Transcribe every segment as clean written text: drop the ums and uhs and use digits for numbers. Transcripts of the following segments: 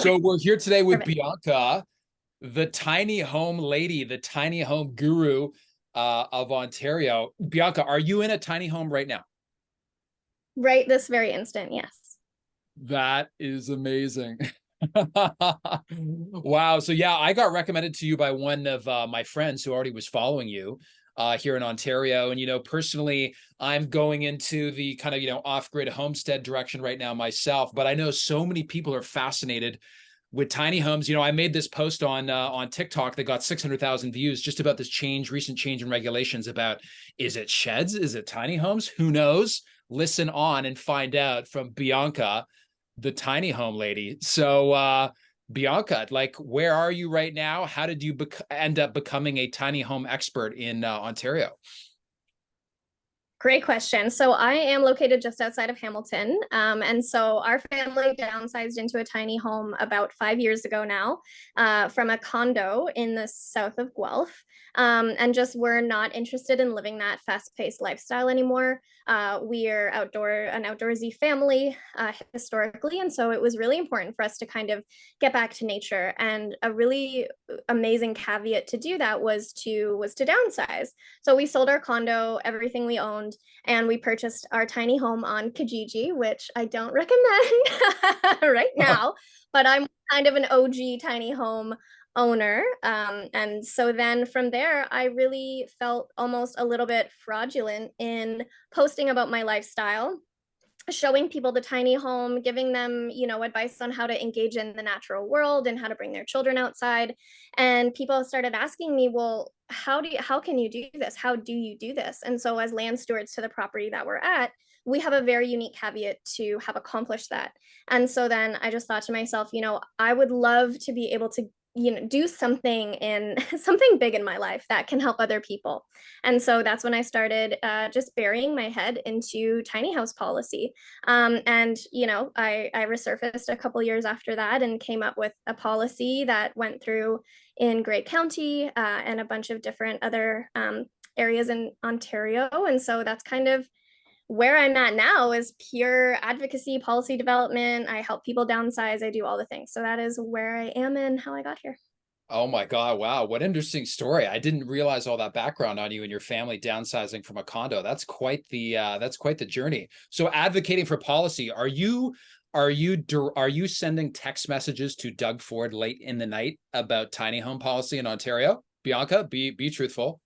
So we're here today with Perfect. Bianca, the tiny home lady, the tiny home guru of Ontario. Bianca, are you in a tiny home right now? Right this very instant, yes. That is amazing. Wow. So yeah, I got recommended to you by one of my friends who already was following you here in Ontario. And, personally, I'm going into the kind of, off-grid homestead direction right now myself. But I know so many people are fascinated with tiny homes. I made this post on TikTok that got 600,000 views just about this recent change in regulations about, is it sheds? Is it tiny homes? Who knows? Listen on and find out from Bianca, the tiny home lady. So, Bianca, like, where are you right now? How did you end up becoming a tiny home expert in Ontario? Great question. So I am located just outside of Hamilton. And so our family downsized into a tiny home about 5 years ago now, from a condo in the south of Guelph. And just we're not interested in living that fast-paced lifestyle anymore. We are an outdoorsy family historically, and so it was really important for us to kind of get back to nature. And a really amazing caveat to do that was to downsize. So we sold our condo, everything we owned, and we purchased our tiny home on Kijiji, which I don't recommend right now, but I'm kind of an OG tiny home owner. And so then from there, I really felt almost a little bit fraudulent in posting about my lifestyle, showing people the tiny home, giving them, advice on how to engage in the natural world and how to bring their children outside. And people started asking me, well, how can you do this? How do you do this? And so as land stewards to the property that we're at, we have a very unique caveat to have accomplished that. And so then I just thought to myself, I would love to be able to do something in something big in my life that can help other people. And so that's when I started just burying my head into tiny house policy. And I resurfaced a couple years after that and came up with a policy that went through in Grey County and a bunch of different other areas in Ontario. And so that's kind of where I'm at now, is pure advocacy, policy development. I help people downsize. I do all the things. So that is where I am and how I got here. Oh my God. Wow. What interesting story. I didn't realize all that background on you and your family downsizing from a condo. That's quite the journey. So advocating for policy, are you sending text messages to Doug Ford late in the night about tiny home policy in Ontario? Bianca, be truthful.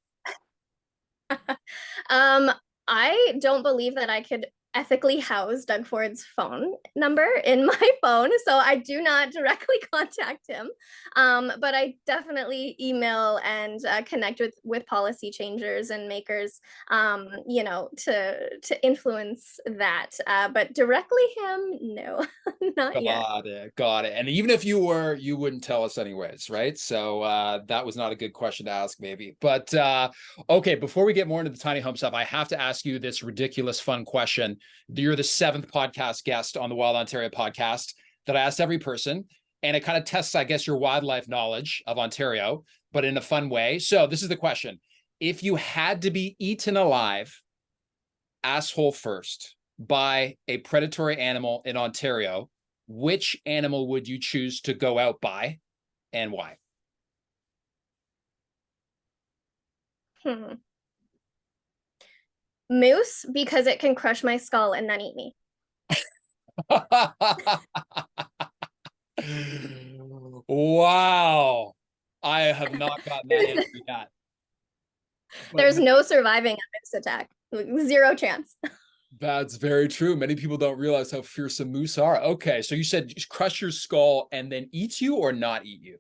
Um, I don't believe that I could ethically house Doug Ford's phone number in my phone, so I do not directly contact him. But I definitely email and connect with policy changers and makers, to influence that. But directly him, no, not yet. Got it. Got it. And even if you were, you wouldn't tell us anyways, right? So that was not a good question to ask, maybe. But okay, before we get more into the tiny home stuff, I have to ask you this ridiculous fun question. You're the seventh podcast guest on the Wild Ontario podcast that I asked every person. And it kind of tests, I guess, your wildlife knowledge of Ontario, but in a fun way. So this is the question. If you had to be eaten alive, asshole first, by a predatory animal in Ontario, which animal would you choose to go out by and why? Hmm. Moose, because it can crush my skull and then eat me. Wow. I have not gotten that answer yet. But There's no surviving a moose attack. Zero chance. that's very true. Many people don't realize how fearsome moose are. Okay, so you said crush your skull and then eat you or not eat you?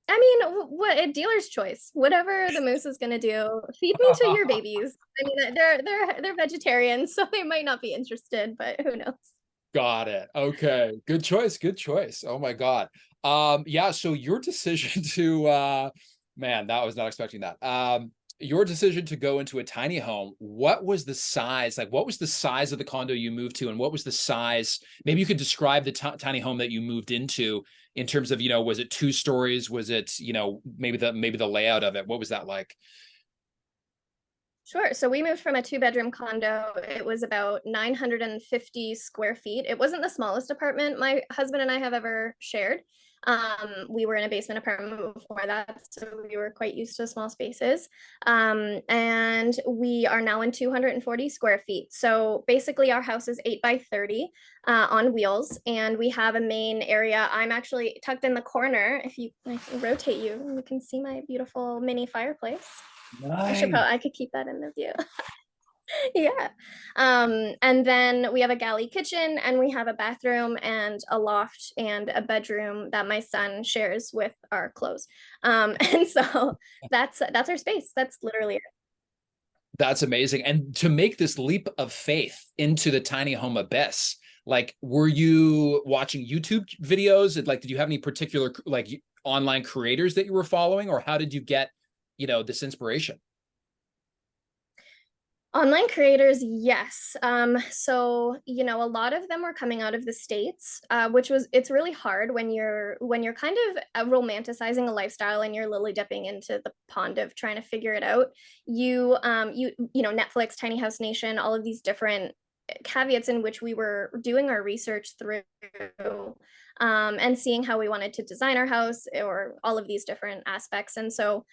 I mean, what a dealer's choice. Whatever the moose is gonna do, feed me to your babies. I mean, they're vegetarians, so they might not be interested, but who knows? Got it. Okay. Good choice. Good choice. Oh my God. Yeah, so your decision to man, that was not expecting that. Your decision to go into a tiny home, what was the size? Like, what was the size of the condo you moved to, and what was the size? Maybe you could describe the tiny home that you moved into in terms of, was it 2 stories? Was it, maybe the layout of it? What was that like? Sure. So we moved from a two-bedroom condo. It was about 950 square feet. It wasn't the smallest apartment my husband and I have ever shared. We were in a basement apartment before that, so we were quite used to small spaces. And we are now in 240 square feet. So basically, our house is 8 by 30 on wheels, and we have a main area. I'm actually tucked in the corner. If you I can rotate you, you can see my beautiful mini fireplace. Nice. I could keep that in the view. Yeah. And then we have a galley kitchen, and we have a bathroom and a loft and a bedroom that my son shares with our clothes. And so that's our space. That's literally it. That's amazing. And to make this leap of faith into the tiny home abyss, like, were you watching YouTube videos? And like, did you have any particular like online creators that you were following, or how did you get, this inspiration? Online creators, yes. So a lot of them were coming out of the States, it's really hard when you're kind of romanticizing a lifestyle and you're lily dipping into the pond of trying to figure it out. Netflix, Tiny House Nation, all of these different caveats in which we were doing our research through, and seeing how we wanted to design our house or all of these different aspects. And so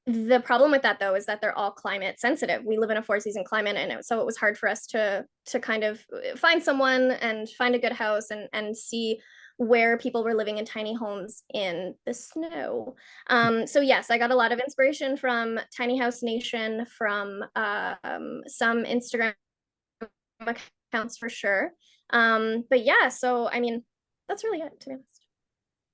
the problem with that though is that they're all climate sensitive. We live in a four-season climate, and so it was hard for us to kind of find someone and find a good house and see where people were living in tiny homes in the snow. So yes, I got a lot of inspiration from Tiny House Nation, from some Instagram accounts for sure. But yeah, so I mean, that's really it, to be honest.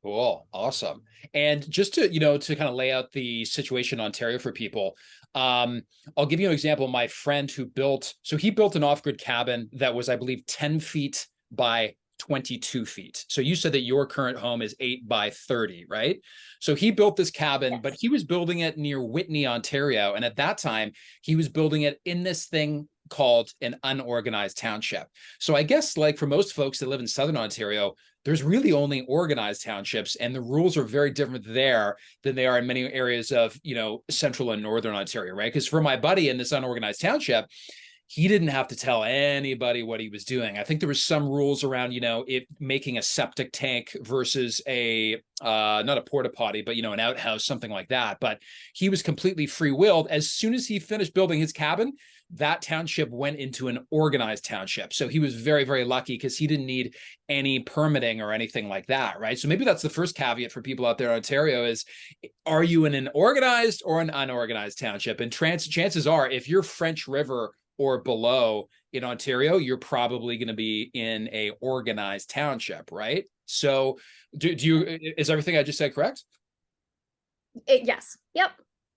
Cool. Awesome. And just to, to kind of lay out the situation in Ontario for people, I'll give you an example. My friend he built an off-grid cabin that was, I believe, 10 feet by 22 feet. So you said that your current home is 8 by 30, right? So he built this cabin, Yes. but he was building it near Whitney, Ontario. And at that time, he was building it in this thing called an unorganized township. So I guess, like, for most folks that live in Southern Ontario, there's really only organized townships, and the rules are very different there than they are in many areas of, Central and Northern Ontario, right? Because for my buddy in this unorganized township, he didn't have to tell anybody what he was doing. I think there was some rules around, it making a septic tank versus a not a porta potty, but an outhouse, something like that. But he was completely free-willed. As soon as he finished building his cabin, that township went into an organized township. So he was very, very lucky because he didn't need any permitting or anything like that, right? So maybe that's the first caveat for people out there in Ontario is, are you in an organized or an unorganized township? And chances are, if you're French River or below in Ontario, you're probably going to be in a organized township, right? So is everything I just said correct? Yes. Yep.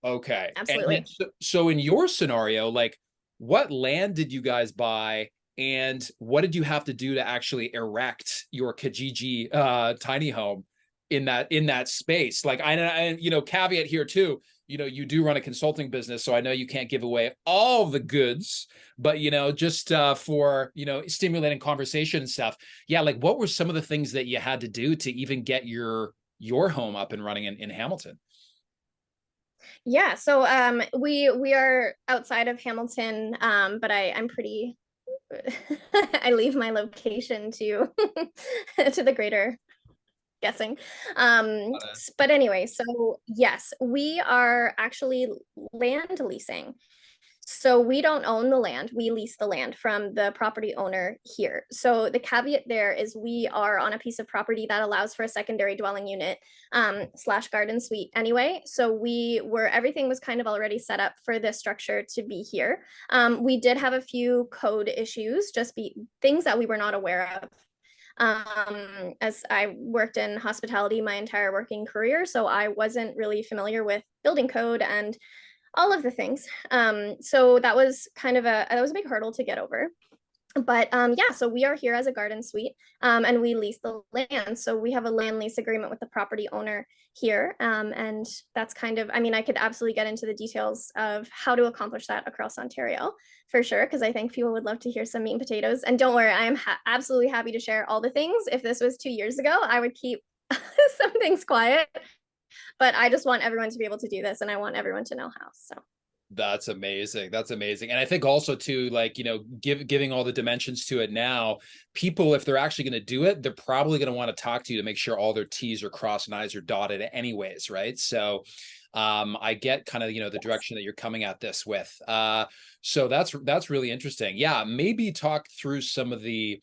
Okay. Absolutely. And so in your scenario, like, what land did you guys buy, and what did you have to do to actually erect your Kijiji tiny home in that space? Like, I caveat here too, you do run a consulting business, so I know you can't give away all the goods, but just for stimulating conversation and stuff. Yeah, like, what were some of the things that you had to do to even get your home up and running in Hamilton? Yeah, so we are outside of Hamilton, but I'm pretty I leave my location to to the greater guessing. But anyway, so yes, we are actually land leasing. So we don't own the land, we lease the land from the property owner here. So the caveat there is we are on a piece of property that allows for a secondary dwelling unit slash garden suite anyway. So everything was kind of already set up for this structure to be here. We did have a few code issues, things that we were not aware of. As I worked in hospitality my entire working career, so I wasn't really familiar with building code and all of the things. So that was a big hurdle to get over. But yeah, so we are here as a garden suite, and we lease the land. So we have a land lease agreement with the property owner here. And that's I could absolutely get into the details of how to accomplish that across Ontario for sure, because I think people would love to hear some meat and potatoes. And don't worry, I am absolutely happy to share all the things. If this was 2 years ago, I would keep some things quiet, but I just want everyone to be able to do this, and I want everyone to know how. So That's amazing. That's amazing. And I think also too, like, giving all the dimensions to it now, people, if they're actually going to do it, they're probably going to want to talk to you to make sure all their T's are crossed and I's are dotted anyways, right? So I get kind of, the Yes. direction that you're coming at this with. So that's really interesting. Yeah, maybe talk through some of the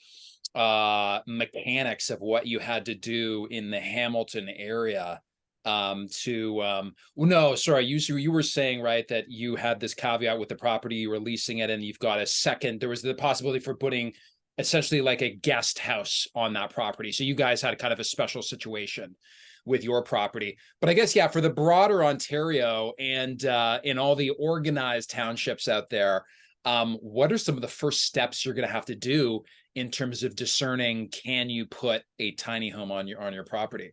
mechanics of what you had to do in the Hamilton area well, no, sorry, you were saying, right, that you had this caveat with the property, you were leasing it, and you've got a second, there was the possibility for putting essentially like a guest house on that property. So you guys had kind of a special situation with your property. But I guess, yeah, for the broader Ontario and in all the organized townships out there, what are some of the first steps you're going to have to do in terms of discerning, can you put a tiny home on your property?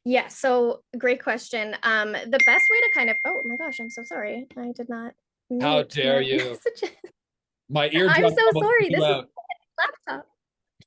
Yeah, so great question. The best way to kind of, oh my gosh, I'm so sorry. I did not How mute dare my you? messages. My I'm eardrum so almost sorry. blew This is out. my laptop.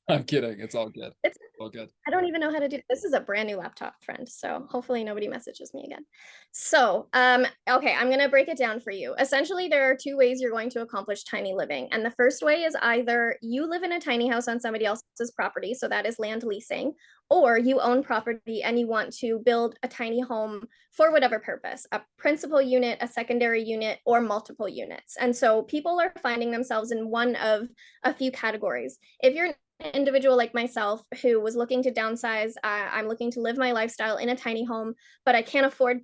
I'm kidding. It's all good. It's All good. I don't even know how to do this. Is a brand new laptop, friend. So hopefully nobody messages me again. So, okay, I'm gonna break it down for you. Essentially, there are two ways you're going to accomplish tiny living. And the first way is either you live in a tiny house on somebody else's property, so that is land leasing, or you own property and you want to build a tiny home for whatever purpose, a principal unit, a secondary unit, or multiple units. And so people are finding themselves in one of a few categories. If you're individual like myself who was looking to downsize, I'm looking to live my lifestyle in a tiny home, but I can't afford,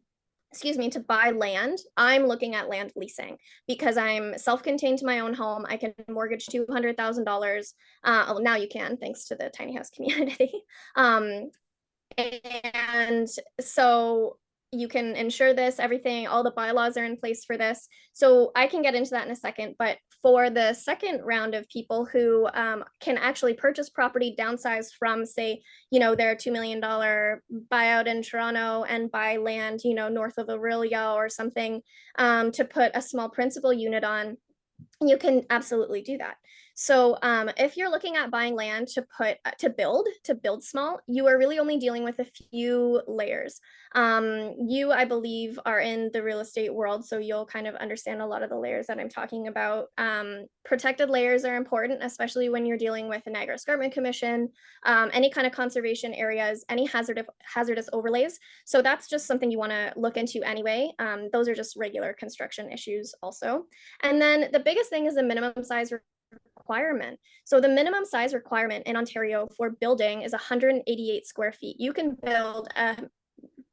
excuse me, to buy land. I'm looking at land leasing because I'm self-contained to my own home. I can mortgage $200,000. Oh, now you can, thanks to the tiny house community. And so you can insure this, everything, all the bylaws are in place for this. So I can get into that in a second. But for the second round of people who can actually purchase property, downsize from, say, their $2 million buyout in Toronto and buy land, north of Aurelia or something, to put a small principal unit on, you can absolutely do that. So if you're looking at buying land to build small, you are really only dealing with a few layers. You, I believe, are in the real estate world, so you'll kind of understand a lot of the layers that I'm talking about. Protected layers are important, especially when you're dealing with the Niagara Escarpment Commission, any kind of conservation areas, any hazardous overlays. So that's just something you want to look into anyway. Those are just regular construction issues also. And then the biggest thing is the minimum size requirement. So the minimum size requirement in Ontario for building is 188 square feet. You can build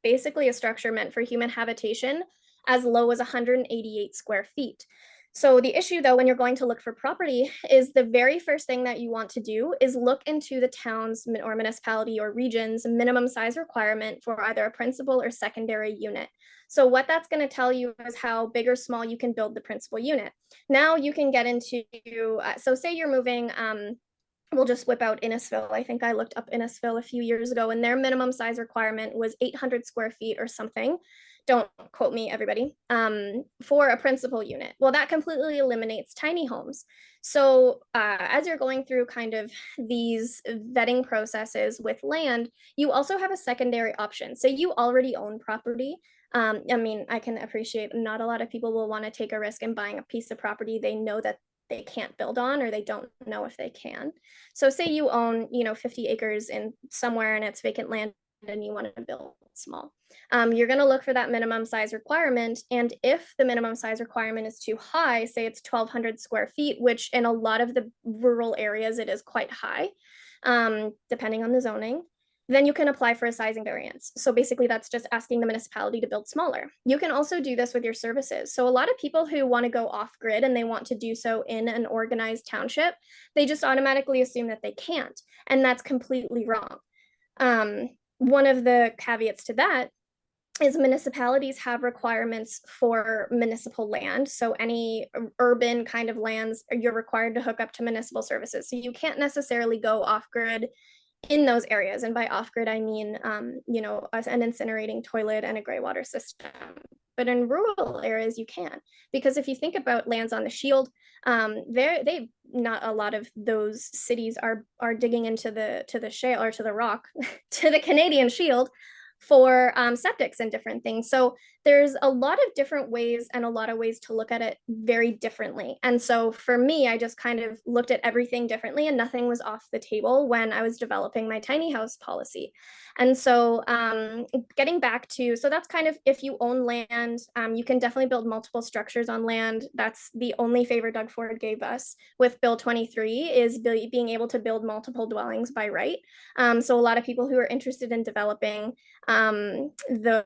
basically a structure meant for human habitation as low as 188 square feet. So the issue, though, when you're going to look for property is the very first thing that you want to do is look into the town's or municipality or region's minimum size requirement for either a principal or secondary unit. So what that's going to tell you is how big or small you can build the principal unit. Now you can get into, so say you're moving, we'll just whip out Innisfil. I think I looked up Innisfil a few years ago, and their minimum size requirement was 800 square feet or something. Don't quote me, everybody, for a principal unit. Well, that completely eliminates tiny homes. So as you're going through kind of these vetting processes with land, you also have a secondary option. Say you already own property. I mean, I can appreciate not a lot of people will want to take a risk in buying a piece of property they know that they can't build on, or they don't know if they can. So say you own, 50 acres in somewhere and it's vacant land and you want to build small. You're going to look for that minimum size requirement. And if the minimum size requirement is too high, say it's 1,200 square feet, which in a lot of the rural areas, it is quite high, depending on the zoning, then you can apply for a sizing variance. So basically that's just asking the municipality to build smaller. You can also do this with your services. So a lot of people who want to go off grid and they want to do so in an organized township, they just automatically assume that they can't. And that's completely wrong. One of the caveats to that is municipalities have requirements for municipal land. So any urban kind of lands, you're required to hook up to municipal services. So you can't necessarily go off grid in those areas. And by off grid, I mean, an incinerating toilet and a gray water system. But in rural areas, you can, because if you think about lands on the shield, they not a lot of those cities are digging into the shale or to the rock, to the Canadian shield for septics and different things. So there's a lot of different ways and a lot of ways to look at it very differently. And so for me, I just kind of looked at everything differently, and nothing was off the table when I was developing my tiny house policy. And so getting back to, so that's kind of, if you own land, you can definitely build multiple structures on land. That's the only favor Doug Ford gave us with Bill 23, is being able to build multiple dwellings by right. So a lot of people who are interested in developing the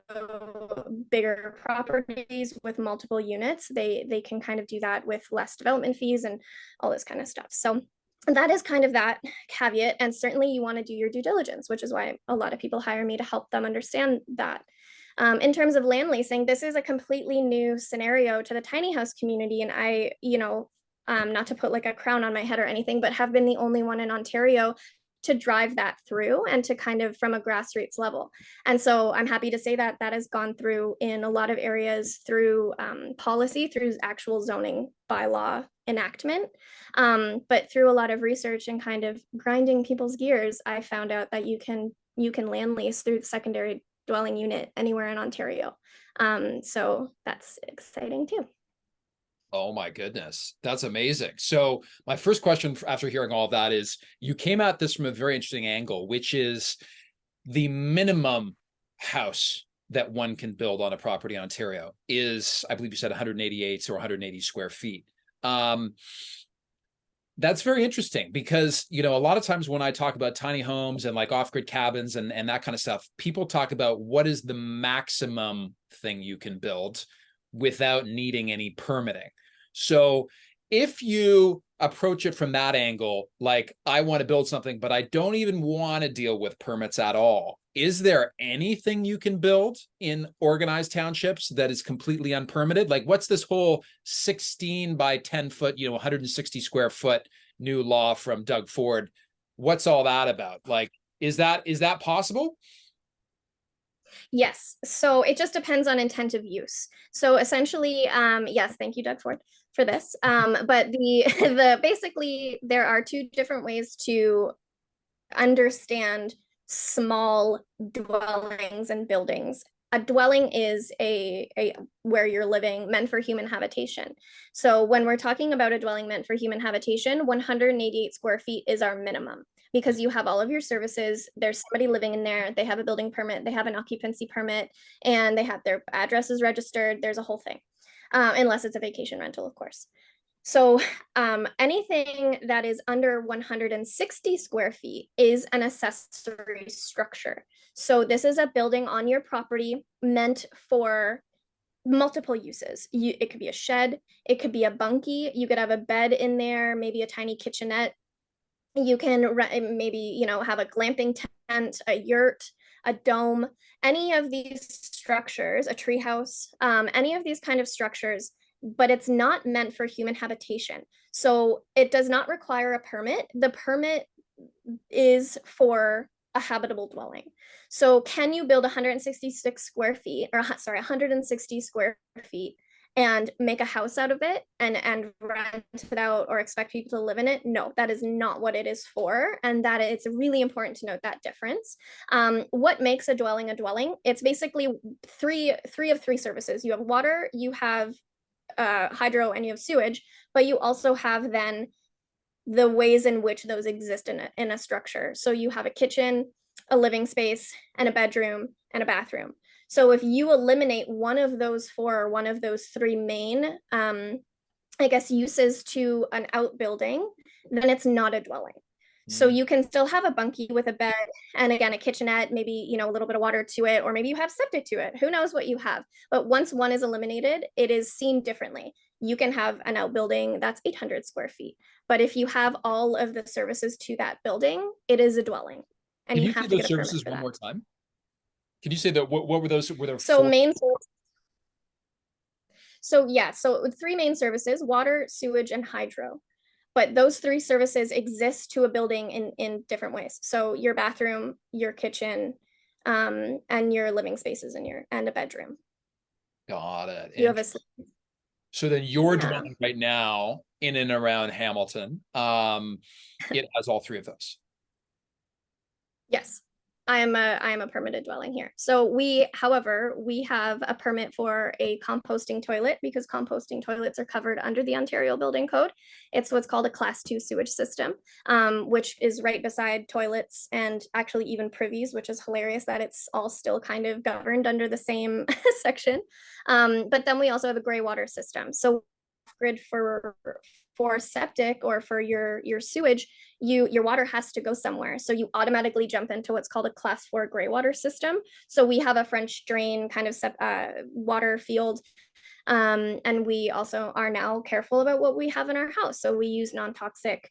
bigger properties with multiple units, they can kind of do that with less development fees and all this kind of stuff. So that is kind of that caveat. And certainly you want to do your due diligence, which is why a lot of people hire me to help them understand that. In terms of land leasing, this is a completely new scenario to the tiny house community. And I, not to put like a crown on my head or anything, but have been the only one in Ontario to drive that through and to kind of from a grassroots level. And so I'm happy to say that that has gone through in a lot of areas through policy, through actual zoning bylaw enactment. But through a lot of research and kind of grinding people's gears, I found out that you can land lease through the secondary dwelling unit anywhere in Ontario. So that's exciting too. Oh my goodness, that's amazing. So my first question after hearing all of that is, you came at this from a very interesting angle, which is the minimum house that one can build on a property in Ontario is, I believe you said 188 or 180 square feet. That's very interesting because, a lot of times when I talk about tiny homes and like off-grid cabins and that kind of stuff, people talk about what is the maximum thing you can build without needing any permitting. So if you approach it from that angle, like I want to build something, but I don't even want to deal with permits at all, is there anything you can build in organized townships that is completely unpermitted? Like what's this whole 16 by 10 foot, 160 square foot new law from Doug Ford? What's all that about? Like, is that possible? Yes. So it just depends on intent of use. So essentially, yes, thank you, Doug Ford, for this. But the basically there are two different ways to understand small dwellings and buildings. A dwelling is a where you're living, meant for human habitation. So when we're talking about a dwelling meant for human habitation, 188 square feet is our minimum, because you have all of your services. There's somebody living in there. They have a building permit. They have an occupancy permit, and they have their addresses registered. There's a whole thing, unless it's a vacation rental, of course. So anything that is under 160 square feet is an accessory structure. So this is a building on your property meant for multiple uses. It could be a shed, it could be a bunkie, you could have a bed in there, maybe a tiny kitchenette. You can maybe, have a glamping tent, a yurt, a dome, any of these structures, a treehouse, any of these kind of structures, but it's not meant for human habitation. So it does not require a permit. The permit is for a habitable dwelling. So can you build 166 square feet, or sorry, 160 square feet and make a house out of it and rent it out or expect people to live in it? No, that is not what it is for. And that it's really important to note that difference. What makes a dwelling a dwelling? It's basically three of three services. You have water, you have hydro, and you have sewage, but you also have then the ways in which those exist in a structure. So you have a kitchen, a living space, and a bedroom, and a bathroom. So if you eliminate one of those four, or one of those three main, uses to an outbuilding, then it's not a dwelling. So you can still have a bunkie with a bed and, again, a kitchenette, maybe, a little bit of water to it, or maybe you have septic to it. Who knows what you have? But once one is eliminated, it is seen differently. You can have an outbuilding that's 800 square feet. But if you have all of the services to that building, it is a dwelling. And Can you you say have to those get a permit services for one that. more time? Can you say that? What were those? Were there So four? So three main services: water, sewage, and hydro. But those three services exist to a building in different ways. So your bathroom, your kitchen, and your living spaces and a bedroom. Got it. You have a So then you're yeah. dwelling right now in and around Hamilton. It has all three of those. Yes. I am a permitted dwelling here. So we, however, we have a permit for a composting toilet because composting toilets are covered under the Ontario Building Code. It's what's called a Class 2 sewage system, which is right beside toilets and actually even privies, which is hilarious that it's all still kind of governed under the same section. But then we also have a gray water system. So grid for septic or for your sewage, your water has to go somewhere. So you automatically jump into what's called a class 4 gray water system. So we have a French drain kind of water field. And we also are now careful about what we have in our house. So we use non-toxic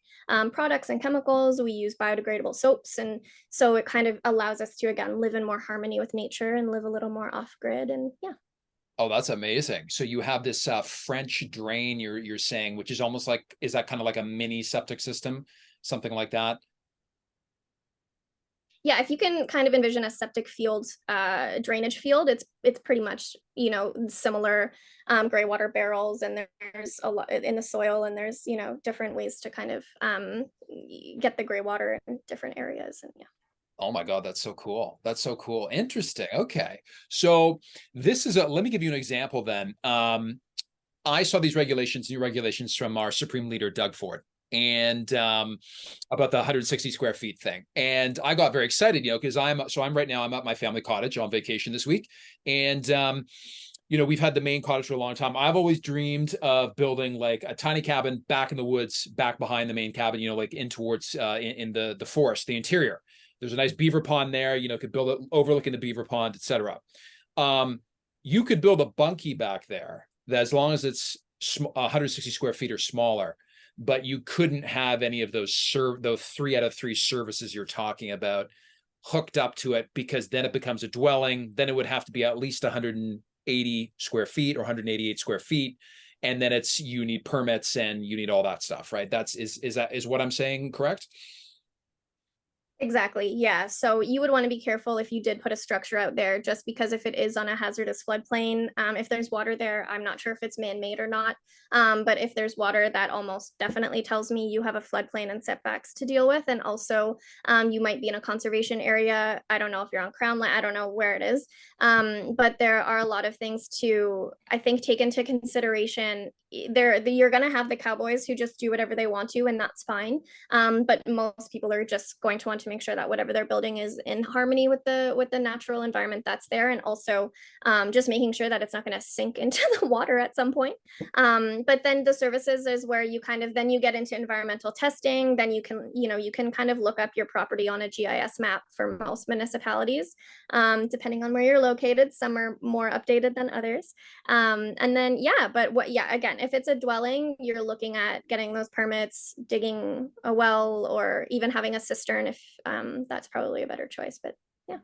products and chemicals. We use biodegradable soaps. And so it kind of allows us to, again, live in more harmony with nature and live a little more off grid. And yeah. Oh, that's amazing. So you have this French drain you're saying, which is almost like, is that kind of like a mini septic system, something like that? Yeah, if you can kind of envision a septic field, drainage field, it's pretty much, you know, similar gray water barrels, and there's a lot in the soil, and there's, you know, different ways to kind of get the gray water in different areas, and yeah. Oh my God, that's so cool. That's so cool. Interesting. Okay. So this is let me give you an example then. I saw these regulations, new regulations from our Supreme Leader, Doug Ford, and about the 160 square feet thing. And I got very excited, you know, because I'm right now, I'm at my family cottage on vacation this week. And, you know, we've had the main cottage for a long time. I've always dreamed of building like a tiny cabin back in the woods, back behind the main cabin, you know, like in towards in the forest, the interior. There's a nice beaver pond there, you know, could build it overlooking the beaver pond, etc. You could build a bunkie back there that, as long as it's 160 square feet or smaller, but you couldn't have any of those 3 out of 3 services you're talking about hooked up to it, because then it becomes a dwelling. Then it would have to be at least 180 square feet or 188 square feet. And then you need permits and you need all that stuff, right? Is what I'm saying correct? Exactly. Yeah. So you would want to be careful if you did put a structure out there, just because if it is on a hazardous floodplain, if there's water there, I'm not sure if it's man-made or not. But if there's water, that almost definitely tells me you have a floodplain and setbacks to deal with. And also, you might be in a conservation area. I don't know if you're on Crown land. I don't know where it is. But there are a lot of things to, I think, take into consideration. You're going to have the cowboys who just do whatever they want to, and that's fine. But most people are just going to want to make sure that whatever they're building is in harmony with the natural environment that's there, and also just making sure that it's not going to sink into the water at some point. But then the services is where you kind of, then you get into environmental testing. Then you can kind of look up your property on a GIS map for most municipalities, depending on where you're located. Some are more updated than others. And then again, if it's a dwelling, you're looking at getting those permits, digging a well, or even having a cistern if that's probably a better choice. But yeah.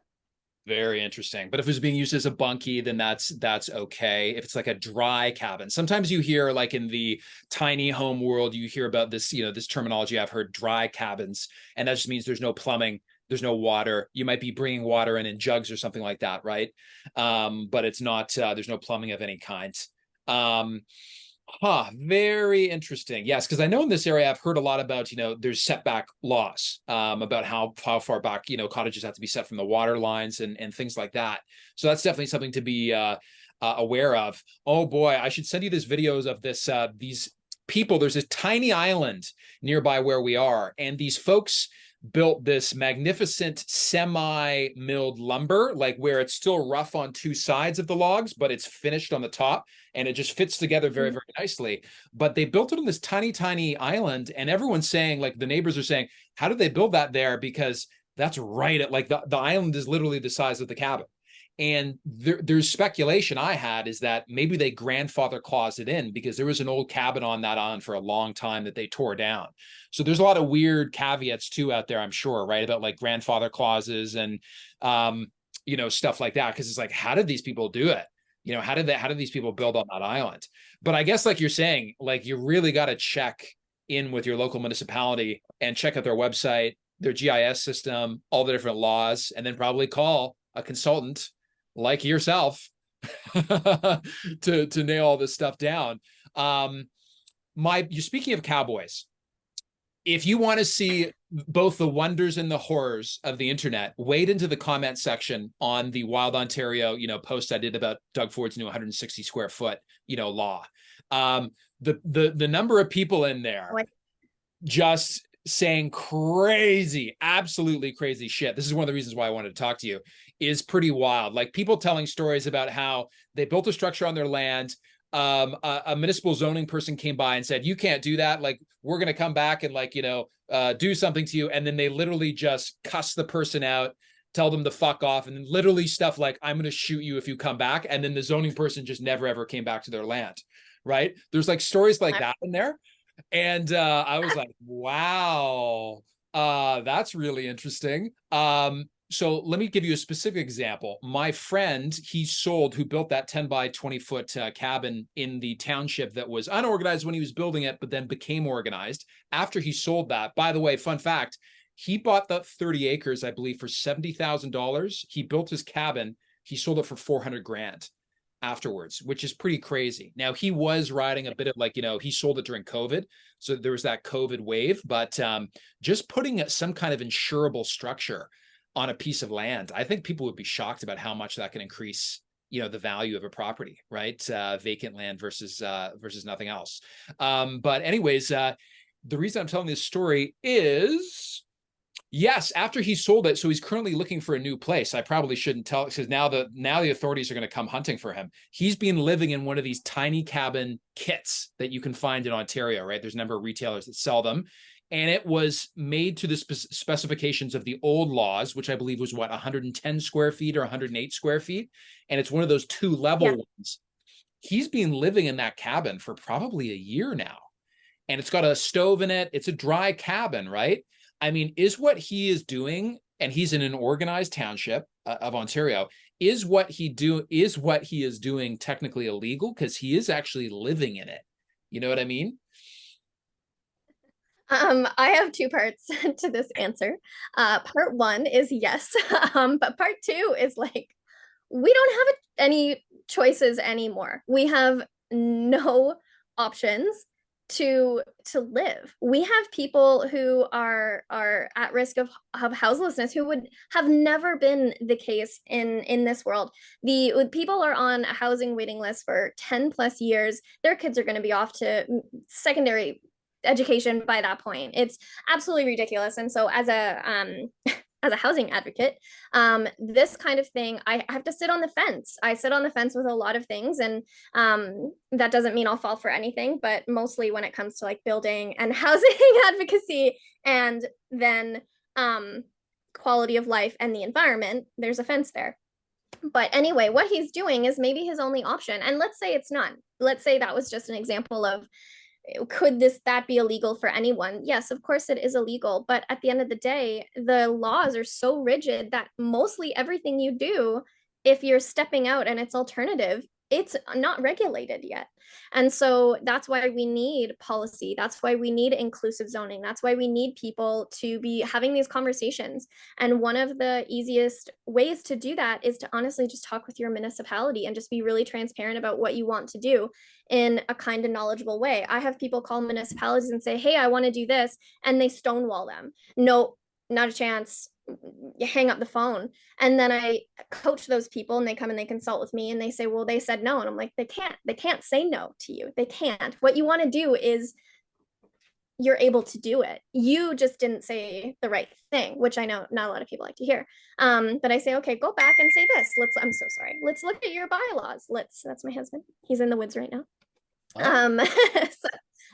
Very interesting. But if it's being used as a bunkie, then that's okay. If it's like a dry cabin, sometimes you hear, like in the tiny home world, you hear about this, you know, this terminology. I've heard dry cabins, and that just means there's no plumbing, there's no water. You might be bringing water in jugs or something like that, right? But it's not. There's no plumbing of any kind. Very interesting. Yes, because I know in this area I've heard a lot about, you know, there's setback laws, about how far back, you know, cottages have to be set from the water lines and things like that. So that's definitely something to be aware of. Oh boy, I should send you this videos of these people. There's this tiny island nearby where we are, and these folks built this magnificent semi-milled lumber, like where it's still rough on 2 sides of the logs, but it's finished on the top, and it just fits together very, very nicely. But they built it on this tiny island, and everyone's saying, like the neighbors are saying, how did they build that there? Because that's right at, like, the island is literally the size of the cabin. And there's speculation I had is that maybe they grandfather claused it in, because there was an old cabin on that island for a long time that they tore down. So there's a lot of weird caveats too out there, I'm sure, right, about like grandfather clauses and you know, stuff like that. Because it's like, how did these people do it? You know, how did these people build on that island? But I guess, like you're saying, like, you really got to check in with your local municipality and check out their website, their GIS system, all the different laws, and then probably call a consultant like yourself to nail all this stuff down. You're speaking of cowboys. if you want to see both the wonders and the horrors of the internet, wade into the comment section on the Wild Ontario, post I did about Doug Ford's new 160 square foot, law. The number of people in there just saying crazy, absolutely crazy shit. This is one of the reasons why I wanted to talk to you, is pretty wild. Like people telling stories about how they built a structure on their land. A municipal zoning person came by and said, you can't do that. Like, we're going to come back and do something to you. And then they literally just cuss the person out, tell them to fuck off. And then literally stuff like, I'm going to shoot you if you come back. And then the zoning person just never, ever came back to their land. Right. There's like stories like that in there. And I was like, wow, that's really interesting. So let me give you a specific example. My friend, who built that 10 by 20 foot cabin in the township that was unorganized when he was building it, but then became organized after he sold that. By the way, fun fact, he bought the 30 acres, I believe, for $70,000. He built his cabin. He sold it for 400 grand afterwards, which is pretty crazy. Now, he was riding a bit of he sold it during COVID. So there was that COVID wave, but just putting some kind of insurable structure on a piece of land, I think people would be shocked about how much that can increase, the value of a property, right? Vacant land versus nothing else. But anyways, the reason I'm telling this story is, yes, after he sold it, so he's currently looking for a new place. I probably shouldn't tell, because now the authorities are going to come hunting for him. He's been living in one of these tiny cabin kits that you can find in Ontario, right? There's a number of retailers that sell them. And it was made to the specifications of the old laws, which I believe was 110 square feet or 108 square feet. And it's one of those 2-level ones. He's been living in that cabin for probably a year now. And it's got a stove in it. It's a dry cabin, right? I mean, is what he is doing, and he's in an organized township of Ontario, is what he is doing technically illegal? Because he is actually living in it. You know what I mean? I have two parts to this answer. Part one is yes, but part two is like, we don't have any choices anymore. We have no options to live. We have people who are at risk of houselessness, who would have never been the case in this world. The people are on a housing waiting list for 10 plus years. Their kids are going to be off to secondary education by that point. It's absolutely ridiculous. And so as a housing advocate, this kind of thing, I have to sit on the fence. I sit on the fence with a lot of things, and that doesn't mean I'll fall for anything, but mostly when it comes to like building and housing advocacy, and then quality of life and the environment, there's a fence there. But anyway, what he's doing is maybe his only option. And let's say it's none. Let's say that was just an example of, could that be illegal for anyone? Yes, of course it is illegal. But at the end of the day, the laws are so rigid that mostly everything you do, if you're stepping out and it's alternative, it's not regulated yet. And so that's why we need policy. That's why we need inclusive zoning. That's why we need people to be having these conversations. And one of the easiest ways to do that is to honestly just talk with your municipality and just be really transparent about what you want to do in a kind and knowledgeable way. I have people call municipalities and say, hey, I want to do this, and they stonewall them. No, not a chance. You hang up the phone. And then I coach those people, and they come and they consult with me, and they say, well, they said no. And I'm like, they can't say no to you. They can't. What you want to do is, you're able to do it. You just didn't say the right thing, which I know not a lot of people like to hear. But I say, okay, go back and say this. I'm so sorry. Let's look at your bylaws. That's my husband. He's in the woods right now. So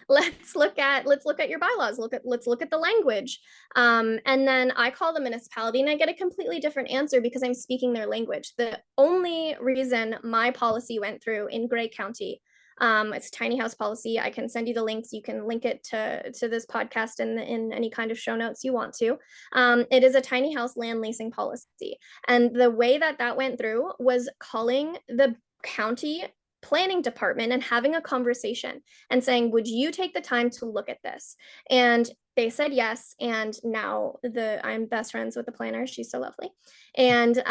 let's look at your bylaws. Let's look at the language. And then I call the municipality, and I get a completely different answer because I'm speaking their language. The only reason my policy went through in Grey County, it's tiny house policy. I can send you the links. You can link it to this podcast in any kind of show notes you want to. It is a tiny house land leasing policy. And the way that went through was calling the county planning department and having a conversation and saying, would you take the time to look at this? And they said yes, and now I'm best friends with the planner. She's so lovely. And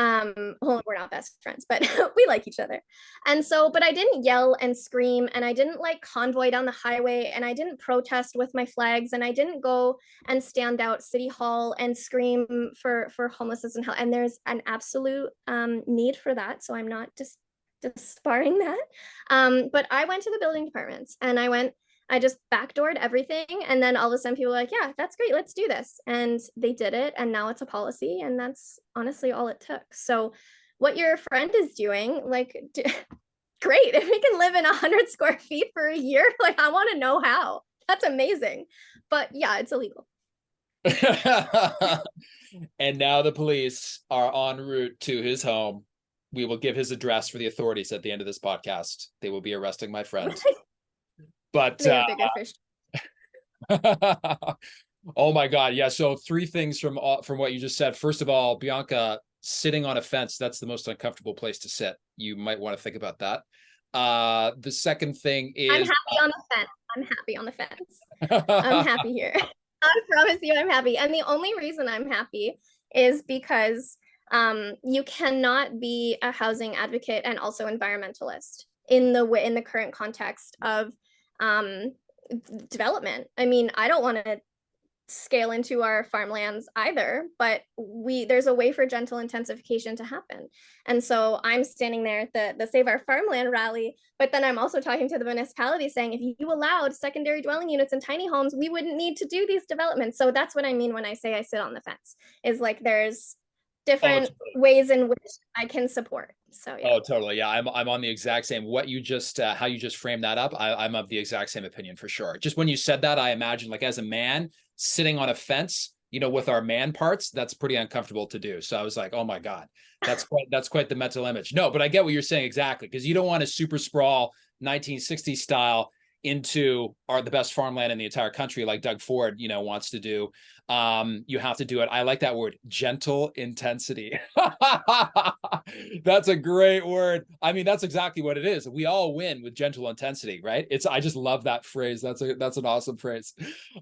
well, we're not best friends, but we like each other. And so, but I didn't yell and scream, and I didn't like convoy down the highway, and I didn't protest with my flags, and I didn't go and stand out City Hall and scream for homelessness and help. And there's an absolute need for that. So I'm not just disbarring that. But I went to the building departments, and I just backdoored everything. And then all of a sudden people were like, yeah, that's great. Let's do this. And they did it. And now it's a policy. And that's honestly all it took. So what your friend is doing, like, great. If we can live in 100 square feet for a year, like, I want to know how. That's amazing. But yeah, it's illegal. And now the police are en route to his home. We will give his address for the authorities at the end of this podcast. They will be arresting my friend. But bigger fish. Oh my God. Yeah. So 3 things from what you just said. First of all, Bianca, sitting on a fence, that's the most uncomfortable place to sit. You might want to think about that. The second thing is I'm happy on the fence. I'm happy on the fence. I'm happy here. I promise you I'm happy. And the only reason I'm happy is because you cannot be a housing advocate and also environmentalist in the current context of development. I mean, I don't want to scale into our farmlands either, but there's a way for gentle intensification to happen. And so I'm standing there at the Save Our Farmland rally, but then I'm also talking to the municipality saying, if you allowed secondary dwelling units and tiny homes, we wouldn't need to do these developments. So that's what I mean when I say I sit on the fence, is like there's different ways in which I can support. So yeah. Oh, totally. Yeah, I'm on the exact same. What you just how you just framed that up, I'm of the exact same opinion for sure. Just when you said that, I imagine, like, as a man sitting on a fence, with our man parts, that's pretty uncomfortable to do. So I was like, oh my God, that's quite the mental image. No, but I get what you're saying exactly, because you don't want to super sprawl 1960s style into the best farmland in the entire country like Doug Ford, wants to do. You have to do it. I like that word, gentle intensity. That's a great word. I mean, that's exactly what it is. We all win with gentle intensity, right? I just love that phrase. That's an awesome phrase.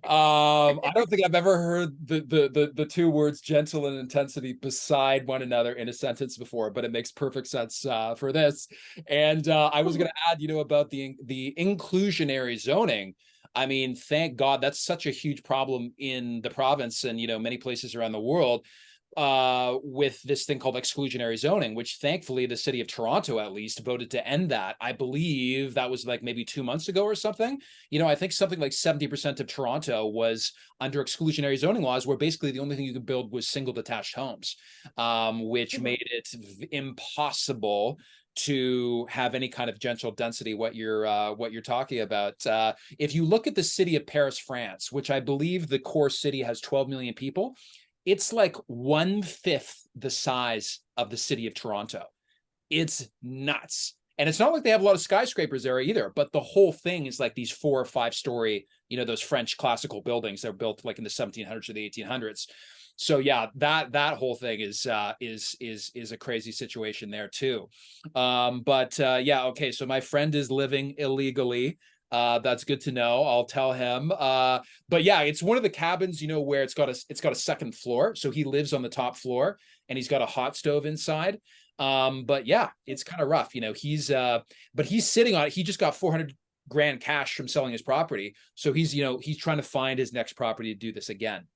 I don't think I've ever heard the 2 words gentle and intensity beside one another in a sentence before, but it makes perfect sense for this. And I was going to add, about the inclusionary zoning. I mean, thank God, that's such a huge problem in the province and, many places around the world with this thing called exclusionary zoning, which thankfully the city of Toronto at least voted to end that. I believe that was like maybe 2 months ago or something. I think something like 70% of Toronto was under exclusionary zoning laws, where basically the only thing you could build was single detached homes, which made it impossible to have any kind of gentle density, what you're talking about. If you look at the city of Paris, France, which I believe the core city has 12 million people, it's like 1/5 the size of the city of Toronto. It's nuts. And it's not like they have a lot of skyscrapers there either, but the whole thing is like these 4 or 5 story, those French classical buildings that were built like in the 1700s or the 1800s. So yeah, that whole thing is a crazy situation there too. But yeah, okay. So my friend is living illegally. That's good to know. I'll tell him. But yeah, it's one of the cabins, where it's got a second floor. So he lives on the top floor and he's got a hot stove inside. But yeah, it's kind of rough. But he's sitting on it. He just got 400 grand cash from selling his property. So he's trying to find his next property to do this again.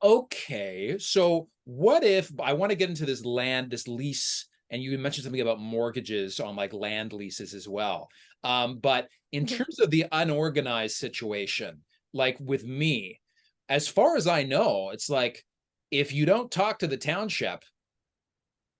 Okay, so what if I want to get into this lease, and you mentioned something about mortgages on like land leases as well. But in terms of the unorganized situation, like with me, as far as I know, it's like, if you don't talk to the township,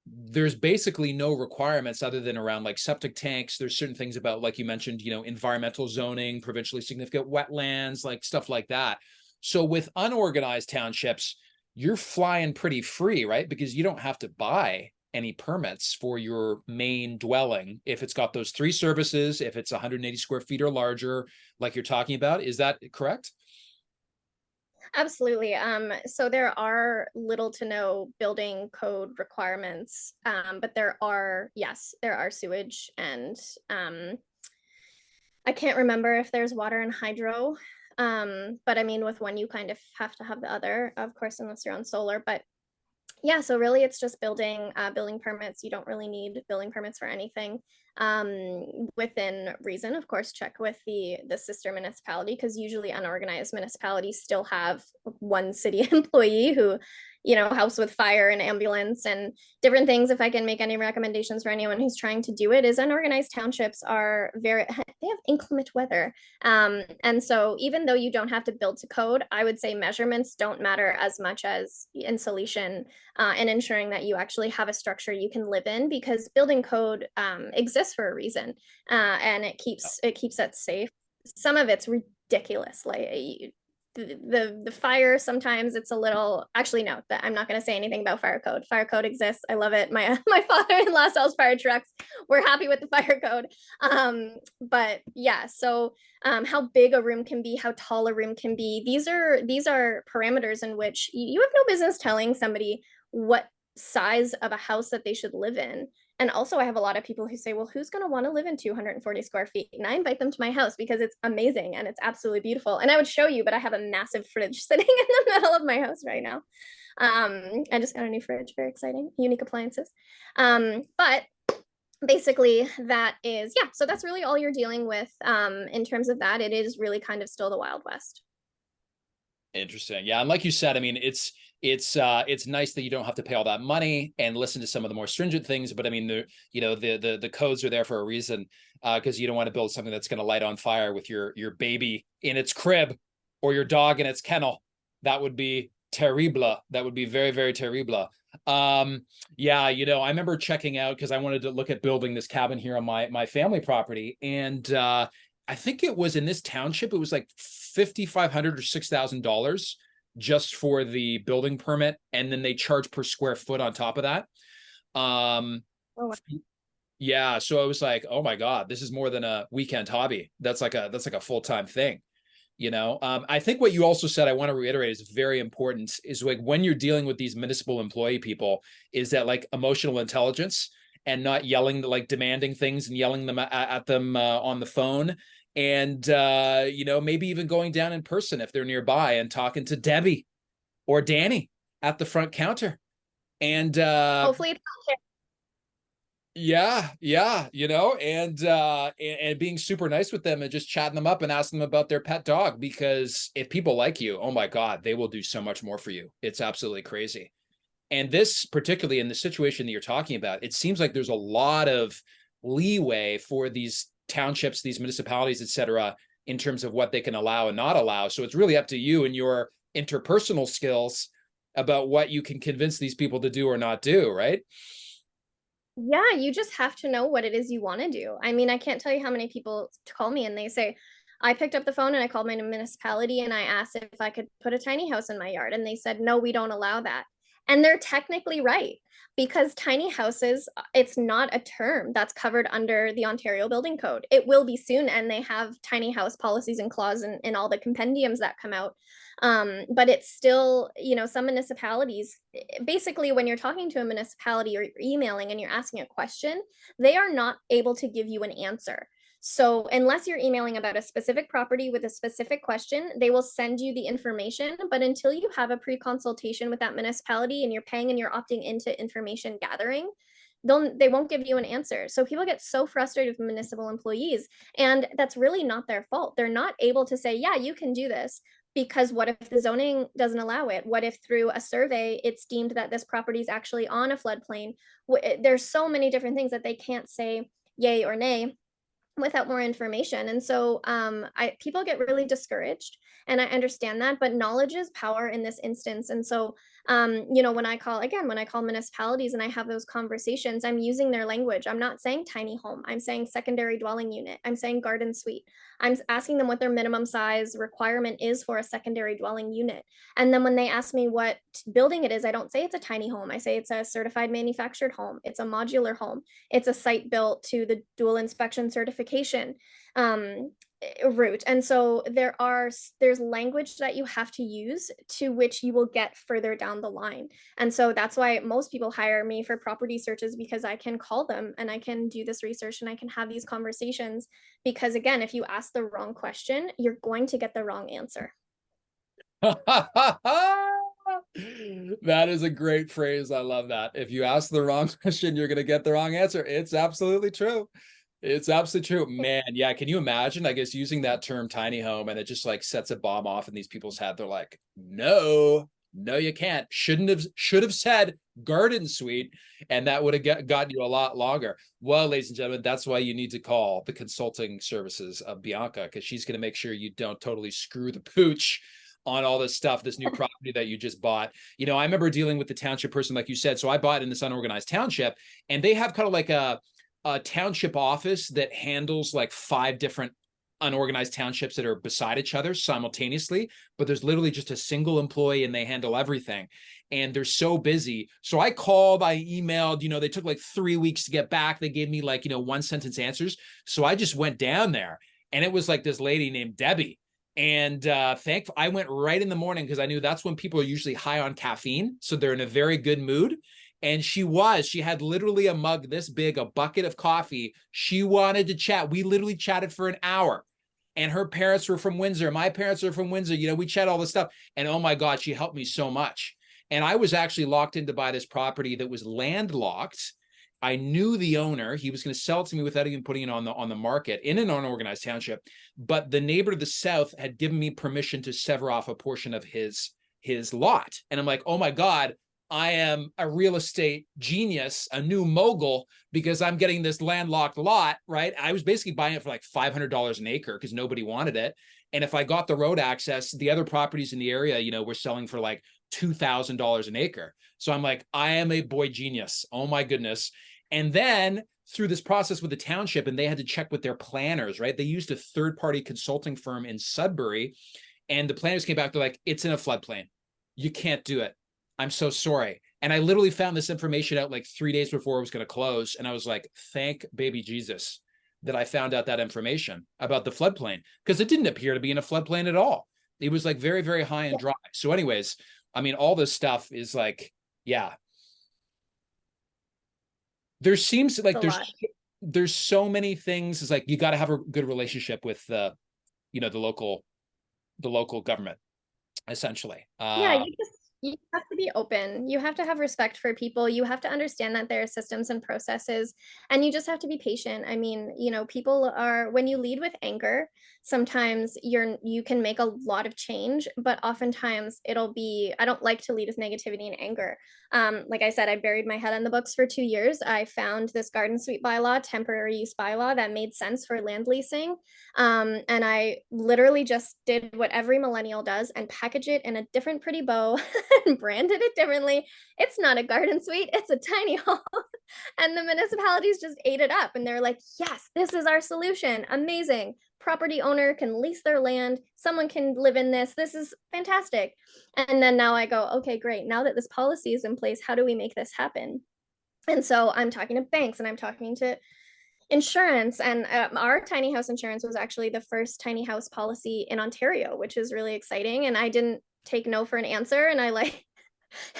there's basically no requirements other than around like septic tanks. There's certain things about, like you mentioned, environmental zoning, provincially significant wetlands, like stuff like that. So with unorganized townships, you're flying pretty free, right? Because you don't have to buy any permits for your main dwelling if it's got those 3 services, if it's 180 square feet or larger, like you're talking about. Is that correct? Absolutely. So there are little to no building code requirements, but there are sewage, and I can't remember if there's water and hydro. But I mean, with one, you kind of have to have the other, of course, unless you're on solar. But yeah, so really it's just building permits. You don't really need building permits for anything. Within reason, of course, check with the sister municipality, because usually unorganized municipalities still have one city employee who, helps with fire and ambulance and different things. If I can make any recommendations for anyone who's trying to do it, is unorganized townships are they have inclement weather. And so even though you don't have to build to code, I would say measurements don't matter as much as insulation, and ensuring that you actually have a structure you can live in, because building code exists for a reason, and it keeps it safe. Some of it's ridiculous, like the fire. Sometimes it's a little, actually no, that I'm not going to say anything about fire code. Fire code exists. I love it. My father-in-law sells fire trucks. We're happy with the fire code. But yeah, so how big a room can be, how tall a room can be, these are parameters in which you have no business telling somebody what size of a house that they should live in. And also, I have a lot of people who say, well, who's going to want to live in 240 square feet? And I invite them to my house because it's amazing and it's absolutely beautiful. And I would show you, but I have a massive fridge sitting in the middle of my house right now. I just got a new fridge, very exciting, unique appliances. But basically that is, yeah, so that's really all you're dealing with in terms of that. It is really kind of still the Wild West. Interesting. Yeah. And like you said, I mean, it's nice that you don't have to pay all that money and listen to some of the more stringent things. But I mean, the codes are there for a reason, because you don't want to build something that's going to light on fire with your baby in its crib or your dog in its kennel. That would be terrible. That would be very, very terrible. Yeah, I remember checking out, because I wanted to look at building this cabin here on my family property. And I think it was in this township, it was like $5,500 or $6,000 just for the building permit, and then they charge per square foot on top of that. Oh, wow. Yeah, so I was like, oh my God, this is more than a weekend hobby. That's like a full-time thing. I think what you also said, I want to reiterate, is very important, is like when you're dealing with these municipal employee people, is that like emotional intelligence, and not yelling, like demanding things and yelling them at them on the phone. And, maybe even going down in person if they're nearby and talking to Debbie or Danny at the front counter. And hopefully it's yeah, and being super nice with them and just chatting them up and asking them about their pet dog, because if people like you, oh my God, they will do so much more for you. It's absolutely crazy. And this, particularly in the situation that you're talking about, it seems like there's a lot of leeway for these townships, these municipalities, et cetera, in terms of what they can allow and not allow. So it's really up to you and your interpersonal skills about what you can convince these people to do or not do, right? Yeah, you just have to know what it is you want to do. I mean, I can't tell you how many people call me and they say, I picked up the phone and I called my municipality and I asked if I could put a tiny house in my yard. And they said, no, we don't allow that. And they're technically right, because tiny houses, it's not a term that's covered under the Ontario Building Code. It will be soon, and they have tiny house policies and clause in all the compendiums that come out. But it's still, some municipalities, basically, when you're talking to a municipality or you're emailing and you're asking a question, they are not able to give you an answer. So unless you're emailing about a specific property with a specific question, they will send you the information. But until you have a pre-consultation with that municipality and you're paying and you're opting into information gathering, they won't give you an answer. So people get so frustrated with municipal employees, and that's really not their fault. They're not able to say, yeah, you can do this, because what if the zoning doesn't allow it? What if through a survey it's deemed that this property is actually on a floodplain? There's so many different things that they can't say yay or nay without more information. And so people get really discouraged, and I understand that, but knowledge is power in this instance. And so when I call municipalities and I have those conversations, I'm using their language. I'm not saying tiny home, I'm saying secondary dwelling unit, I'm saying garden suite. I'm asking them what their minimum size requirement is for a secondary dwelling unit. And then when they ask me what building it is, I don't say it's a tiny home. I say it's a certified manufactured home, it's a modular home, it's a site built to the dual inspection certification. route. And so there's language that you have to use to which you will get further down the line. And so that's why most people hire me for property searches, because I can call them and I can do this research and I can have these conversations. Because again, if you ask the wrong question, you're going to get the wrong answer. That is a great phrase. I love that. If you ask the wrong question, you're going to get the wrong answer. It's absolutely true. It's absolutely true. Man, yeah. Can you imagine, I guess, using that term tiny home and it just like sets a bomb off in these people's head? They're like, no, you can't. Should have said garden suite, and that would have gotten you a lot longer. Well, ladies and gentlemen, that's why you need to call the consulting services of Bianca, because she's going to make sure you don't totally screw the pooch on all this stuff, this new property that you just bought. You know, I remember dealing with the township person, like you said. So I bought in this unorganized township, and they have kind of like a township office that handles like 5 different unorganized townships that are beside each other simultaneously, but there's literally just a single employee and they handle everything. And they're so busy. So I called, I emailed, they took like 3 weeks to get back. They gave me like, 1-sentence answers. So I just went down there, and it was like this lady named Debbie. And I went right in the morning, because I knew that's when people are usually high on caffeine. So they're in a very good mood. And she had literally a mug this big, a bucket of coffee. She wanted to chat. We literally chatted for an hour. And her parents were from Windsor. My parents are from Windsor. We chat all this stuff. And oh my God, she helped me so much. And I was actually locked in to buy this property that was landlocked. I knew the owner. He was going to sell it to me without even putting it on the market in an unorganized township. But the neighbor to the south had given me permission to sever off a portion of his lot. And I'm like, oh my God, I am a real estate genius, a new mogul, because I'm getting this landlocked lot, right? I was basically buying it for like $500 an acre because nobody wanted it. And if I got the road access, the other properties in the area, were selling for like $2,000 an acre. So I'm like, I am a boy genius. Oh my goodness. And then through this process with the township, and they had to check with their planners, right? They used a third-party consulting firm in Sudbury, and the planners came back. They're like, it's in a floodplain. You can't do it. I'm so sorry. And I literally found this information out like 3 days before it was going to close. And I was like, thank baby Jesus that I found out that information about the floodplain, because it didn't appear to be in a floodplain at all. It was like very, very high and dry. So anyways, I mean, all this stuff is like, yeah. There seems like there's so many things. It's like, you got to have a good relationship with the local government, essentially. Yeah, you have to be open. You have to have respect for people. You have to understand that there are systems and processes, and you just have to be patient. I mean, when you lead with anger, sometimes you can make a lot of change, but oftentimes I don't like to lead with negativity and anger. Like I said, I buried my head in the books for 2 years. I found this garden suite bylaw, temporary use bylaw, that made sense for land leasing. And I literally just did what every millennial does and package it in a different pretty bow and branded it differently. It's not a garden suite, it's a tiny home. And the municipalities just ate it up, and they're like, yes, this is our solution. Amazing. Property owner can lease their land. Someone can live in this. This is fantastic. And then now I go, okay, great. Now that this policy is in place, how do we make this happen? And so I'm talking to banks, and I'm talking to insurance. And our tiny house insurance was actually the first tiny house policy in Ontario, which is really exciting. And I didn't take no for an answer. And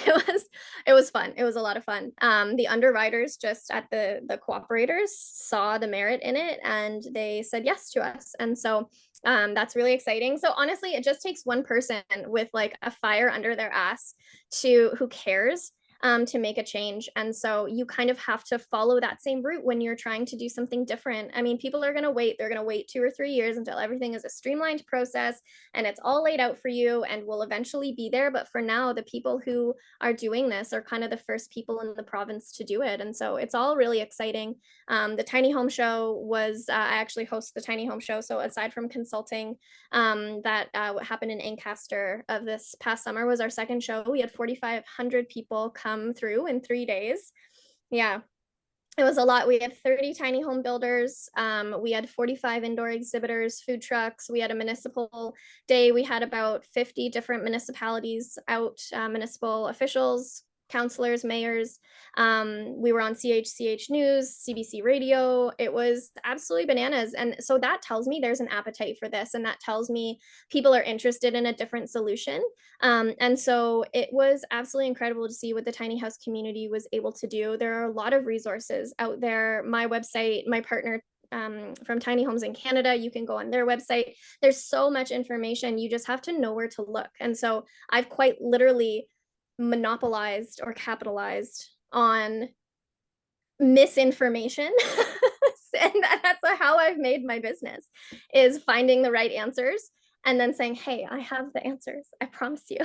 it was fun. It was a lot of fun. The underwriters just at the cooperators saw the merit in it, and they said yes to us. And so that's really exciting. So honestly, it just takes one person with like a fire under their ass who cares, to make a change. And so you kind of have to follow that same route when you're trying to do something different. I mean, people are going to wait. They're going to wait 2 or 3 years until everything is a streamlined process and it's all laid out for you and will eventually be there. But for now, the people who are doing this are kind of the first people in the province to do it. And so it's all really exciting. The Tiny Home Show I actually host the Tiny Home Show. So aside from consulting, that what happened in Ancaster of this past summer was our second show. We had 4,500 people come through in 3 days. Yeah, it was a lot. We had 30 tiny home builders. We had 45 indoor exhibitors, food trucks. We had a municipal day. We had about 50 different municipalities out, municipal officials, councilors, mayors. We were on CHCH News, CBC Radio. It was absolutely bananas. And so that tells me there's an appetite for this. And that tells me people are interested in a different solution. And so it was absolutely incredible to see what the tiny house community was able to do. There are a lot of resources out there. My website, my partner from Tiny Homes in Canada, you can go on their website. There's so much information. You just have to know where to look. And so I've quite literally monopolized or capitalized on misinformation. And that's how I've made my business, is finding the right answers and then saying, hey, I have the answers. I promise you.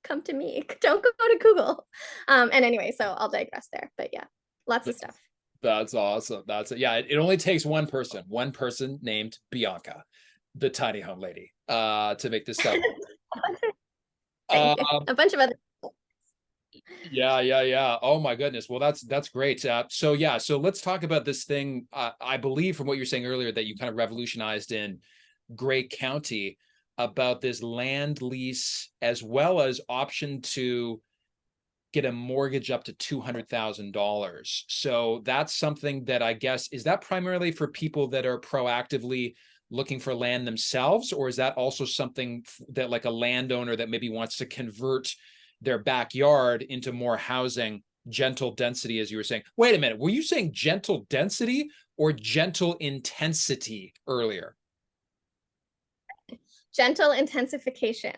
Come to me. Don't go to Google. And anyway, so I'll digress there. But yeah, lots of stuff. That's awesome. That's it. Yeah, it only takes one person named Bianca, the tiny home lady, to make this stuff. A bunch of other. Yeah. Oh my goodness. Well, that's great. So let's talk about this thing. I believe from what you're saying earlier that you kind of revolutionized in Grey County about this land lease, as well as option to get a mortgage up to $200,000. So that's something that I guess, is that primarily for people that are proactively looking for land themselves, or is that also something that like a landowner that maybe wants to convert their backyard into more housing, gentle density, as you were saying? Wait a minute, were you saying gentle density or gentle intensity earlier? Gentle intensification.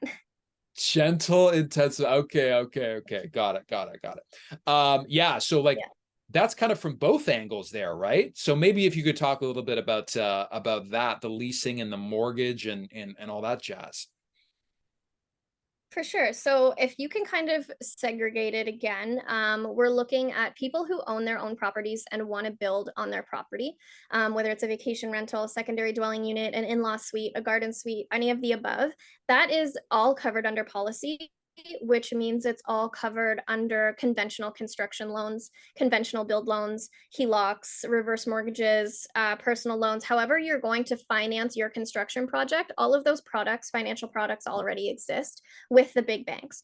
Gentle intensity. Okay. Got it. Yeah. So like, that's kind of from both angles there, right? So maybe if you could talk a little bit about that, the leasing and the mortgage and all that jazz. For sure. So if you can kind of segregate it again, we're looking at people who own their own properties and want to build on their property, whether it's a vacation rental, secondary dwelling unit, an in-law suite, a garden suite, any of the above. That is all covered under policy, which means it's all covered under conventional construction loans, conventional build loans, HELOCs, reverse mortgages, personal loans. However you're going to finance your construction project, all of those products, financial products, already exist with the big banks.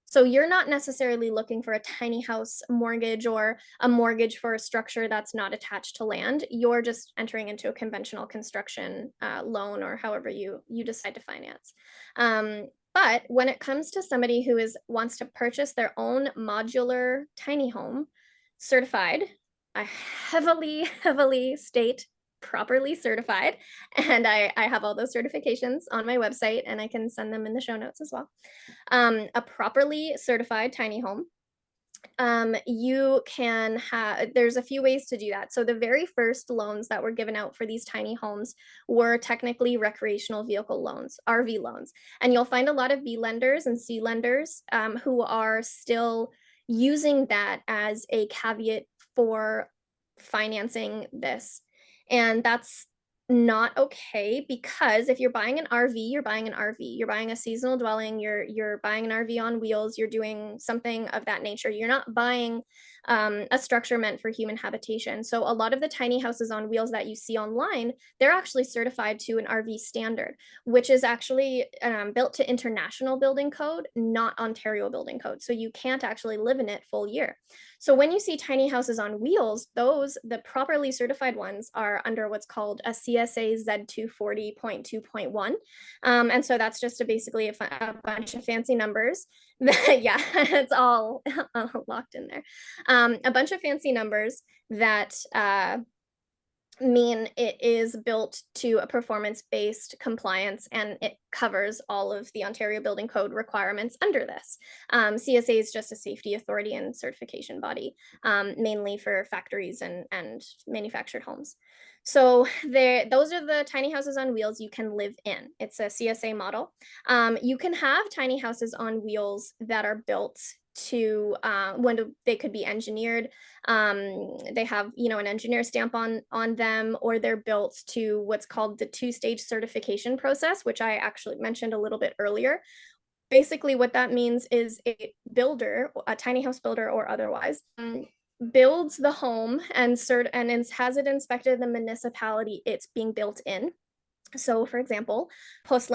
So you're not necessarily looking for a tiny house mortgage or a mortgage for a structure that's not attached to land. You're just entering into a conventional construction loan, or however you decide to finance. But when it comes to somebody who wants to purchase their own modular tiny home, certified, I heavily state properly certified, and I have all those certifications on my website, and I can send them in the show notes as well. A properly certified tiny home, you can have, there's a few ways to do that. So the very first loans that were given out for these tiny homes were technically recreational vehicle loans, RV loans. And you'll find a lot of B lenders and C lenders who are still using that as a caveat for financing this. And that's not okay, because if you're buying an RV, you're buying an RV, you're buying a seasonal dwelling, you're buying an RV on wheels, you're doing something of that nature. You're not buying a structure meant for human habitation. So a lot of the tiny houses on wheels that you see online, they're actually certified to an RV standard, which is actually built to international building code, not Ontario building code. So you can't actually live in it full year. So when you see tiny houses on wheels, the properly certified ones are under what's called a CSA Z240.2.1. And so that's just basically a bunch of fancy numbers that, yeah, it's all locked in there. A bunch of fancy numbers that mean it is built to a performance-based compliance, and it covers all of the Ontario Building Code requirements under this. CSA is just a safety authority and certification body, mainly for factories and manufactured homes. So those are the tiny houses on wheels you can live in. It's a CSA model. You can have tiny houses on wheels that are built to when they could be engineered. They have, an engineer stamp on them, or they're built to what's called the two-stage certification process, which I actually mentioned a little bit earlier. Basically, what that means is a builder, a tiny house builder or otherwise, builds the home and has it inspected in the municipality it's being built in. So, for example, Post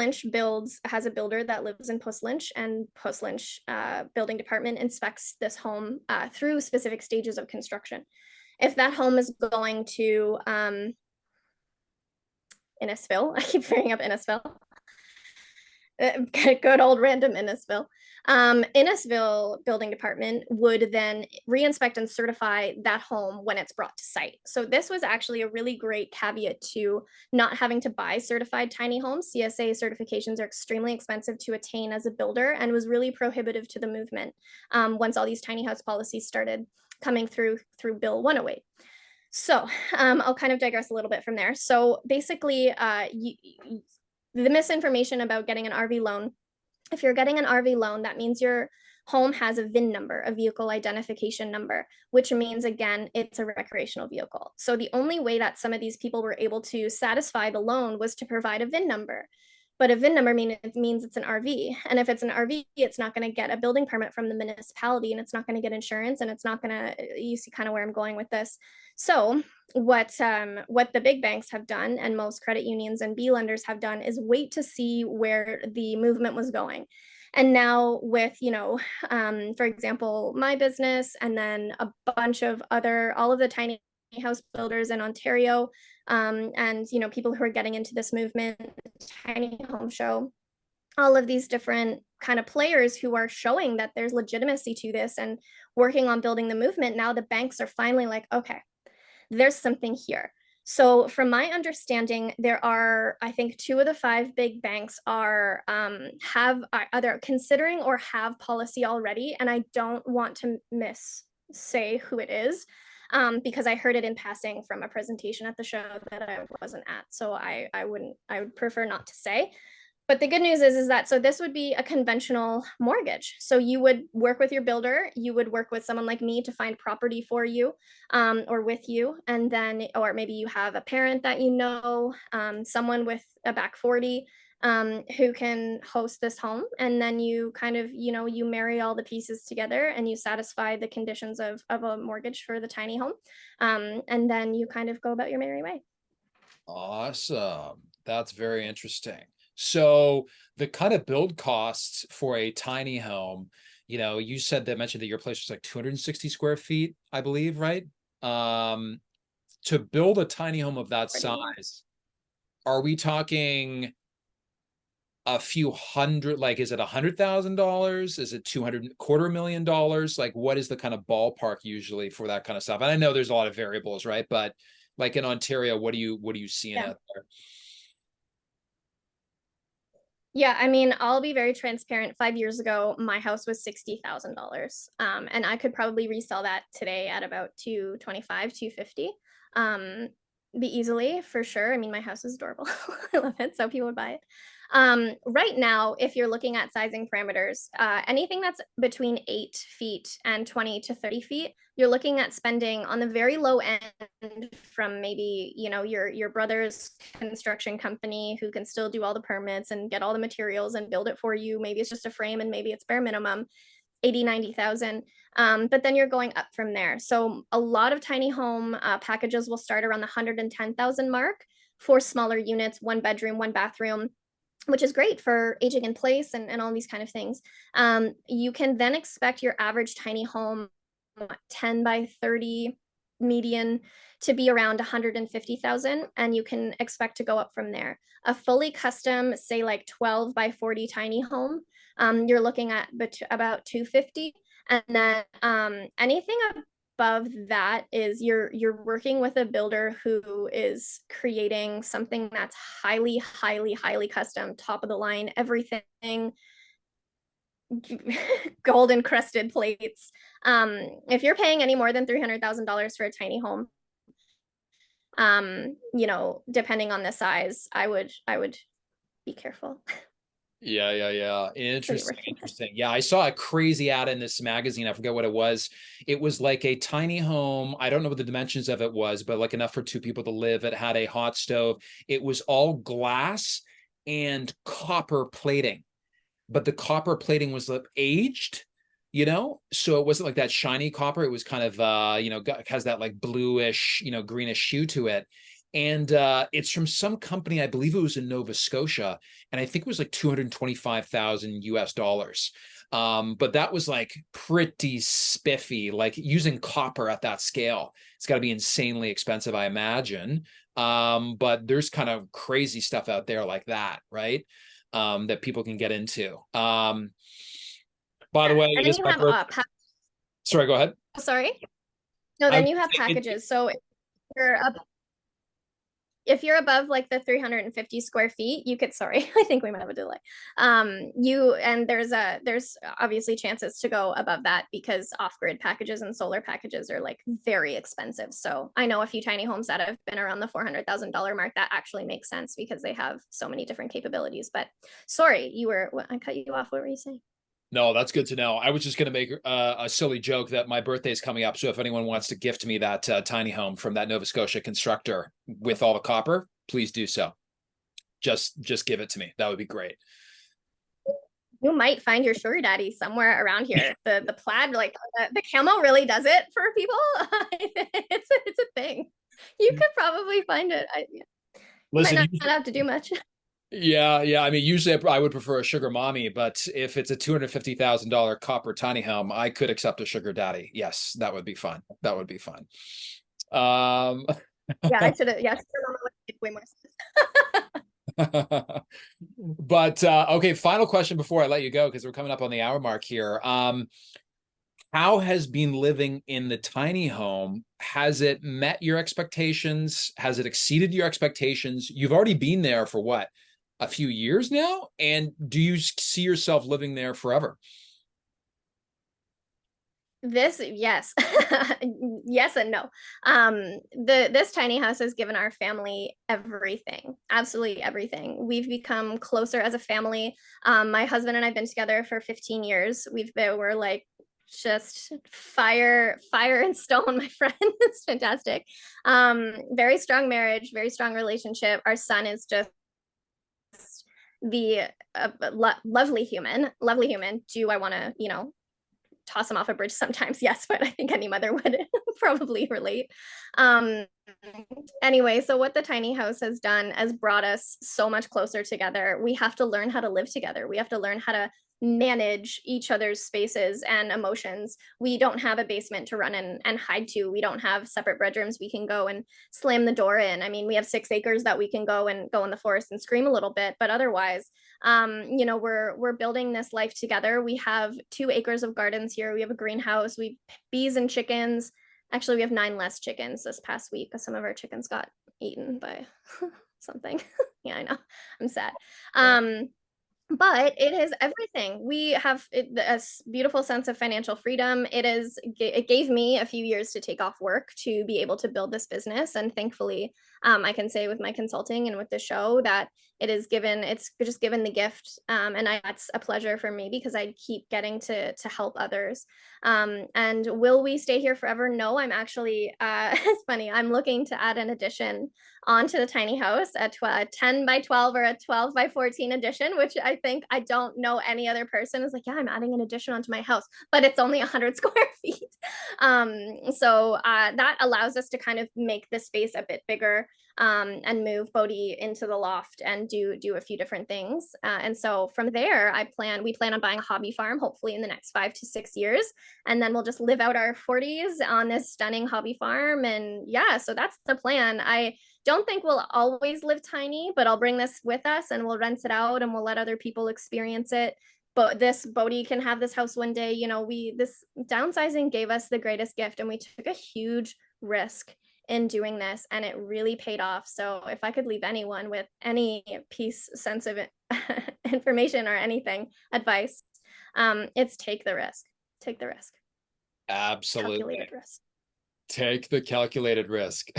has a builder that lives in Post Lynch, and Post Lynch building department inspects this home through specific stages of construction. If that home is going to Innisfil, I keep bringing up Innisfil, good old random Innisfil. Innisfil building department would then re-inspect and certify that home when it's brought to site. So this was actually a really great caveat to not having to buy certified tiny homes. CSA certifications are extremely expensive to attain as a builder and was really prohibitive to the movement once all these tiny house policies started coming through Bill 108. So I'll kind of digress a little bit from there. So basically, the misinformation about getting an RV loan. If you're getting an RV loan, that means your home has a VIN number, a vehicle identification number, which means, again, it's a recreational vehicle. So the only way that some of these people were able to satisfy the loan was to provide a VIN number. But a VIN number means it's an RV. And if it's an RV, it's not going to get a building permit from the municipality, and it's not going to get insurance, and it's not going to, you see kind of where I'm going with this. So what the big banks have done, and most credit unions and B lenders have done, is wait to see where the movement was going. And now with, for example, my business, and then a bunch of all of the tiny house builders in Ontario, and people who are getting into this movement, tiny home show, all of these different kind of players who are showing that there's legitimacy to this and working on building the movement. Now the banks are finally like, okay, there's something here. So from my understanding, there are, I think, 2 of the 5 big banks are either considering or have policy already. And I don't want to say who it is, because I heard it in passing from a presentation at the show that I wasn't at. So I would prefer not to say. But the good news is that, so this would be a conventional mortgage. So you would work with your builder, you would work with someone like me to find property for you, or with you. And then, or maybe you have a parent that someone with a back 40, who can host this home. And then you kind of, you marry all the pieces together and you satisfy the conditions of a mortgage for the tiny home. And then you kind of go about your merry way. Awesome. That's very interesting. So the kind of build costs for a tiny home, you mentioned that your place was like 260 square feet, I believe, right? To build a tiny home of that size, are we talking a few hundred, like, is it $100,000? Is it $200,000? Like, what is the kind of ballpark usually for that kind of stuff? And I know there's a lot of variables, right? But like in Ontario, what are you seeing out there? Yeah, I mean, I'll be very transparent. 5 years ago, my house was $60,000, and I could probably resell that today at about 225, 250, be easily, for sure. I mean, my house is adorable. I love it, so people would buy it. Right now, if you're looking at sizing parameters, anything that's between 8 feet and 20 to 30 feet, you're looking at spending on the very low end from maybe, your brother's construction company who can still do all the permits and get all the materials and build it for you. Maybe it's just a frame and maybe it's bare minimum, 80, 90,000. But then you're going up from there. So a lot of tiny home packages will start around the 110,000 mark for smaller units, 1 bedroom, 1 bathroom, which is great for aging in place and all these kind of things. You can then expect your average tiny home 10 by 30 median to be around 150,000, and you can expect to go up from there. A fully custom, say like 12 by 40 tiny home, you're looking at about 250, and then anything above that is you're working with a builder who is creating something that's highly, highly, highly custom, top of the line, everything, gold encrusted plates. If you're paying any more than $300,000 for a tiny home, depending on the size, I would be careful. Yeah. Interesting. Yeah, I saw a crazy ad in this magazine. I forget what it was. It was like a tiny home. I don't know what the dimensions of it was, but like enough for 2 people to live. It had a hot stove. It was all glass and copper plating, but the copper plating was aged, so it wasn't like that shiny copper. It was kind of, has that like bluish, greenish hue to it. and it's from some company, I believe it was in Nova Scotia, and I think it was like 225,000 US dollars. But that was like pretty spiffy, like using copper at that scale. It's got to be insanely expensive, I imagine. But there's kind of crazy stuff out there like that, right? That people can get into. By the way, And it then is you my have birthday. Sorry, go ahead. sorry. No, I then was you have saying, packages. So you're up if you're above like the 350 square feet, you could, sorry, I think we might have a delay. There's obviously chances to go above that because off-grid packages and solar packages are like very expensive. So I know a few tiny homes that have been around the $400,000 mark that actually makes sense because they have so many different capabilities. But sorry, I cut you off. What were you saying? No, that's good to know. I was just going to make a silly joke that my birthday is coming up. So if anyone wants to gift me that tiny home from that Nova Scotia constructor with all the copper, please do so. Just give it to me. That would be great. You might find your sugar daddy somewhere around here. The plaid, like the camo really does it for people. It's a thing. You could probably find it. Listen, Might not have to do much. yeah. I mean, usually I would prefer a sugar mommy, but if it's a $250,000 copper tiny home, I could accept a sugar daddy. Yes, that would be fun. That would be fun. Yeah, I should have. Yeah, sugar mama would make way more sense. But okay, final question before I let you go, because we're coming up on the hour mark here. How has being living in the tiny home, has it met your expectations? Has it exceeded your expectations? You've already been there for what, a few years now? And do you see yourself living there forever? Yes. Yes and no. This tiny house has given our family everything, absolutely everything. We've become closer as a family. My husband and I've been together for 15 years. We're like just fire and stone, my friend. It's fantastic. Very strong marriage, very strong relationship. Our son is just the lovely human. Do I want to, toss him off a bridge sometimes? Yes, but I think any mother would probably relate. um anyway, so what the tiny house has done has brought us so much closer together. We have to learn how to live together. We have to learn how to manage each other's spaces and emotions. We don't have a basement to run and hide to. We don't have separate bedrooms we can go and slam the door in. I mean, we have 6 acres that we can go in the forest and scream a little bit, but otherwise, we're building this life together. We have 2 acres of gardens here. We have a greenhouse. We have bees and chickens. Actually, we have 9 less chickens this past week because some of our chickens got eaten by something. Yeah, I know. I'm sad. But it is everything. We have a beautiful sense of financial freedom. It gave me a few years to take off work to be able to build this business, and thankfully, I can say with my consulting and with the show that it's just given the gift, and that's a pleasure for me because I keep getting to help others. And will we stay here forever? No, I'm actually it's funny. I'm looking to add an addition onto the tiny house, a 10 by 12 or a 12 by 14 addition, which I don't know any other person is like, yeah, I'm adding an addition onto my house, but it's only 100 square feet. So that allows us to kind of make the space a bit bigger, and move Bodhi into the loft and do a few different things. And so from there, we plan on buying a hobby farm, hopefully in the next 5 to 6 years. And then we'll just live out our 40s on this stunning hobby farm. And yeah, so that's the plan. I don't think we'll always live tiny, but I'll bring this with us and we'll rent it out and we'll let other people experience it. But this Bodhi can have this house one day. This downsizing gave us the greatest gift, and we took a huge risk in doing this, and it really paid off. So if I could leave anyone with any sense of information or anything, advice, it's take the risk. Take the risk. Absolutely. Calculated risk. Take the calculated risk.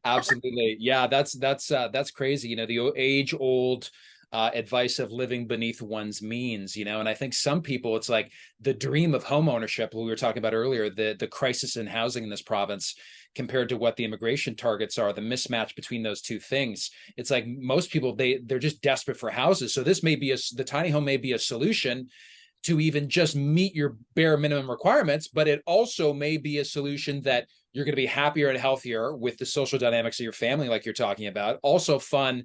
Absolutely. Yeah, that's crazy. The age-old advice of living beneath one's means, and I think some people, it's like the dream of home ownership, we were talking about earlier, the crisis in housing in this province compared to what the immigration targets are, the mismatch between those two things. It's like most people, they're just desperate for houses. So this may be the tiny home may be a solution to even just meet your bare minimum requirements, but it also may be a solution that You're going to be happier and healthier with the social dynamics of your family, like you're talking about. Also, fun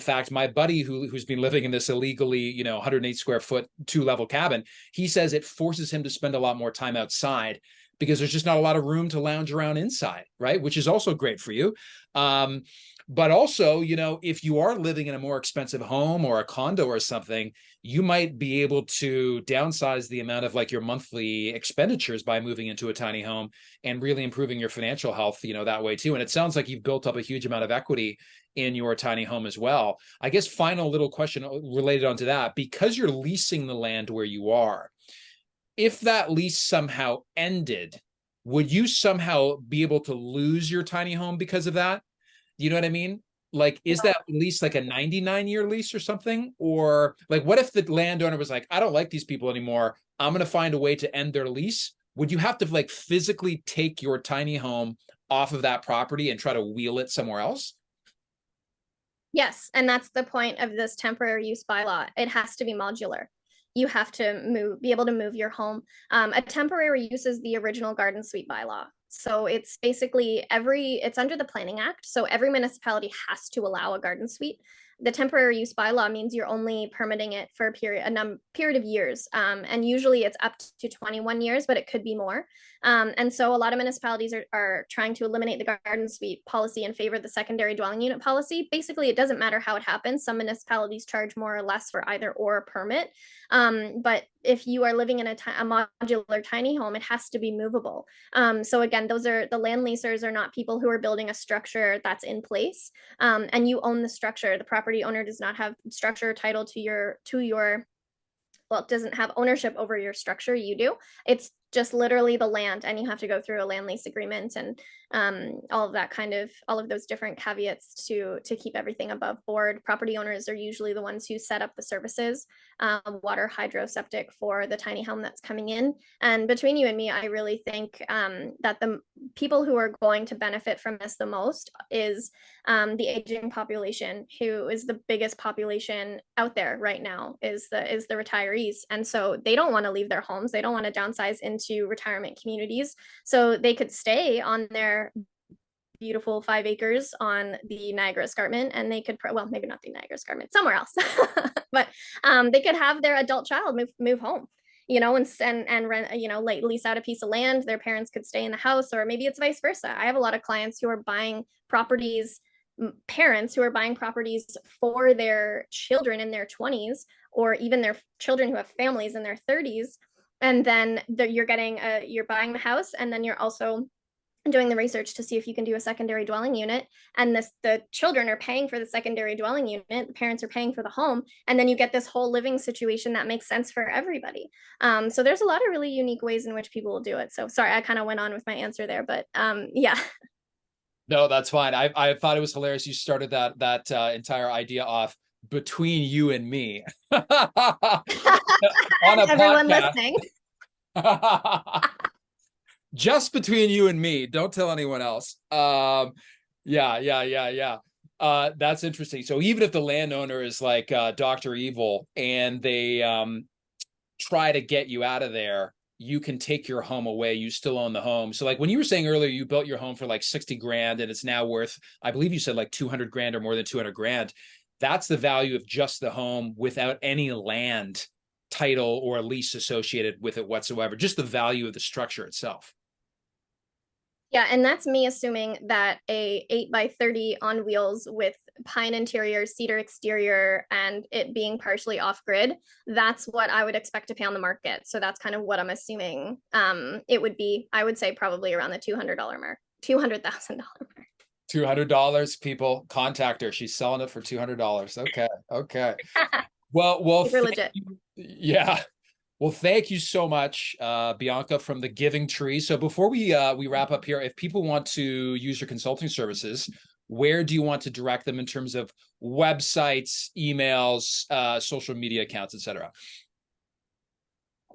fact: my buddy who's been living in this illegally, 108 square foot 2-level cabin, he says it forces him to spend a lot more time outside because there's just not a lot of room to lounge around inside, right? Which is also great for you. But also, if you are living in a more expensive home or a condo or something, you might be able to downsize the amount of like your monthly expenditures by moving into a tiny home and really improving your financial health, that way too. And it sounds like you've built up a huge amount of equity in your tiny home as well. I guess final little question related onto that, because you're leasing the land where you are, if that lease somehow ended, would you somehow be able to lose your tiny home because of that? You know what I mean? Like, is that lease like a 99-year lease or something? Or like, what if the landowner was like, I don't like these people anymore, I'm going to find a way to end their lease? Would you have to like physically take your tiny home off of that property and try to wheel it somewhere else? Yes, and that's the point of this temporary use bylaw. It has to be modular. You have to be able to move your home. A temporary use is the original garden suite bylaw. So it's basically it's under the Planning Act. So every municipality has to allow a garden suite. The temporary use bylaw means you're only permitting it for a period of years. And usually it's up to 21 years, but it could be more. And so a lot of municipalities are trying to eliminate the garden suite policy in favor of the secondary dwelling unit policy. Basically, it doesn't matter how it happens. Some municipalities charge more or less for either or permit. But if you are living in a modular tiny home, it has to be movable. So again, the land leasers are not people who are building a structure that's in place, and you own the structure. The property owner does not have structure title to your well, it doesn't have ownership over your structure. You do. It's just literally the land, and you have to go through a land lease agreement and all of those different caveats to keep everything above board. Property owners are usually the ones who set up the services, water, hydro, septic for the tiny home that's coming in. And between you and me, I really think that the people who are going to benefit from this the most is the aging population, who is the biggest population out there right now, is the retirees. And so they don't want to leave their homes. They don't want to downsize into retirement communities. So they could stay on their beautiful 5 acres on the Niagara Escarpment, and they could, well, maybe not the Niagara Escarpment, somewhere else, but they could have their adult child move home, and rent, like lease out a piece of land. Their parents could stay in the house, or maybe it's vice versa. I have a lot of clients who are buying properties, parents who are buying properties for their children in their 20s, or even their children who have families in their 30s. And then you're buying the house, and then you're also doing the research to see if you can do a secondary dwelling unit, and the children are paying for the secondary dwelling unit, the parents are paying for the home, and then you get this whole living situation that makes sense for everybody. So there's a lot of really unique ways in which people will do it. So sorry, I kind of went on with my answer there, but yeah. No, that's fine. I thought it was hilarious. You started that entire idea off between you and me on a everyone podcast. Listening. Just between you and me. Don't tell anyone else. Yeah. That's interesting. So even if the landowner is like Dr. Evil and they try to get you out of there, you can take your home away. You still own the home. So like when you were saying earlier, you built your home for like 60 grand and it's now worth, I believe you said like 200 grand or more than 200 grand. That's the value of just the home without any land title or lease associated with it whatsoever. Just the value of the structure itself. Yeah, and that's me assuming that a 8x30 on wheels with pine interior, cedar exterior, and it being partially off grid, that's what I would expect to pay on the market. So that's kind of what I'm assuming it would be. I would say probably around the $200 mark, $200,000 mark. $200, people, contact her. She's selling it for $200. Okay. Well, super legit. Yeah. Well, thank you so much, Bianca from the Giving Tree. So before we wrap up here, if people want to use your consulting services, where do you want to direct them in terms of websites, emails, social media accounts, etc.?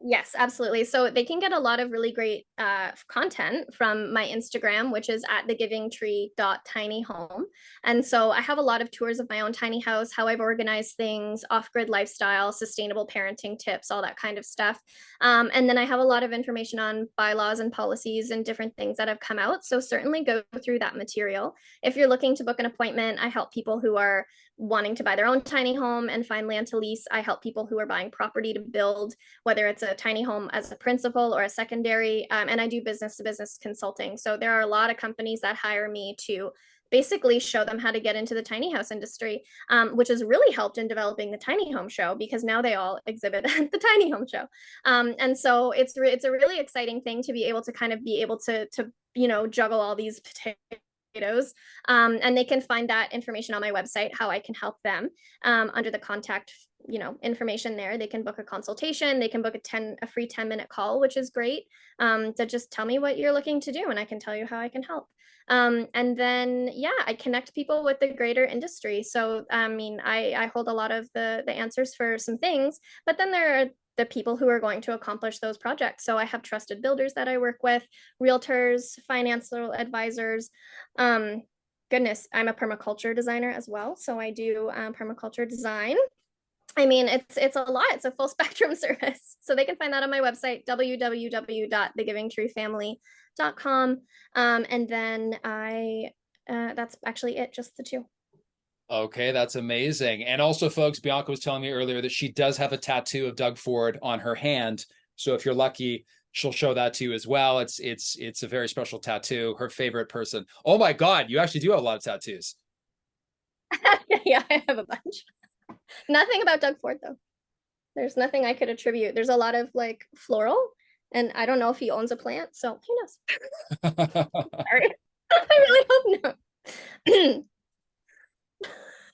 Yes, absolutely. So they can get a lot of really great content from my Instagram, which is at thegivingtree.tinyhome. And so I have a lot of tours of my own tiny house, how I've organized things, off-grid lifestyle, sustainable parenting tips, all that kind of stuff. And then I have a lot of information on bylaws and policies and different things that have come out. So certainly go through that material. If you're looking to book an appointment, I help people who are wanting to buy their own tiny home and find land to lease. I help people who are buying property to build, whether it's a tiny home as a principal or a secondary. And I do business to business consulting. So there are a lot of companies that hire me to basically show them how to get into the tiny house industry, which has really helped in developing the tiny home show because now they all exhibit at the tiny home show. And so it's a really exciting thing to be able to kind of be able to juggle all these potatoes. And they can find that information on my website, how I can help them, under the contact information there. They can book a consultation, they can book a free 10-minute call, which is great, to just tell me what you're looking to do and I can tell you how I can help. And then I connect people with the greater industry. So I mean, I hold a lot of the answers for some things, but then there are the people who are going to accomplish those projects. So I have trusted builders that I work with, realtors, financial advisors. Goodness, I'm a permaculture designer as well. So I do permaculture design. I mean, it's a lot. It's a full spectrum service. So they can find that on my website, www.thegivingtreefamily.com. And then that's actually it, just the two. Okay, that's amazing. And also, folks, Bianca was telling me earlier that she does have a tattoo of Doug Ford on her hand. So if you're lucky, she'll show that to you as well. It's a very special tattoo. Her favorite person. Oh my God, you actually do have a lot of tattoos. Yeah, I have a bunch. Nothing about Doug Ford though. There's nothing I could attribute. There's a lot of like floral, and I don't know if he owns a plant, so who knows? Sorry. I really hope not.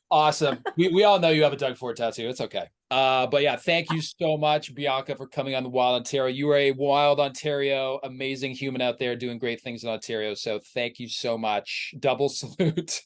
Awesome. We all know you have a Doug Ford tattoo. It's okay. But yeah, thank you so much, Bianca, for coming on the Wild Ontario. You are a wild Ontario, amazing human out there doing great things in Ontario. So thank you so much. Double salute.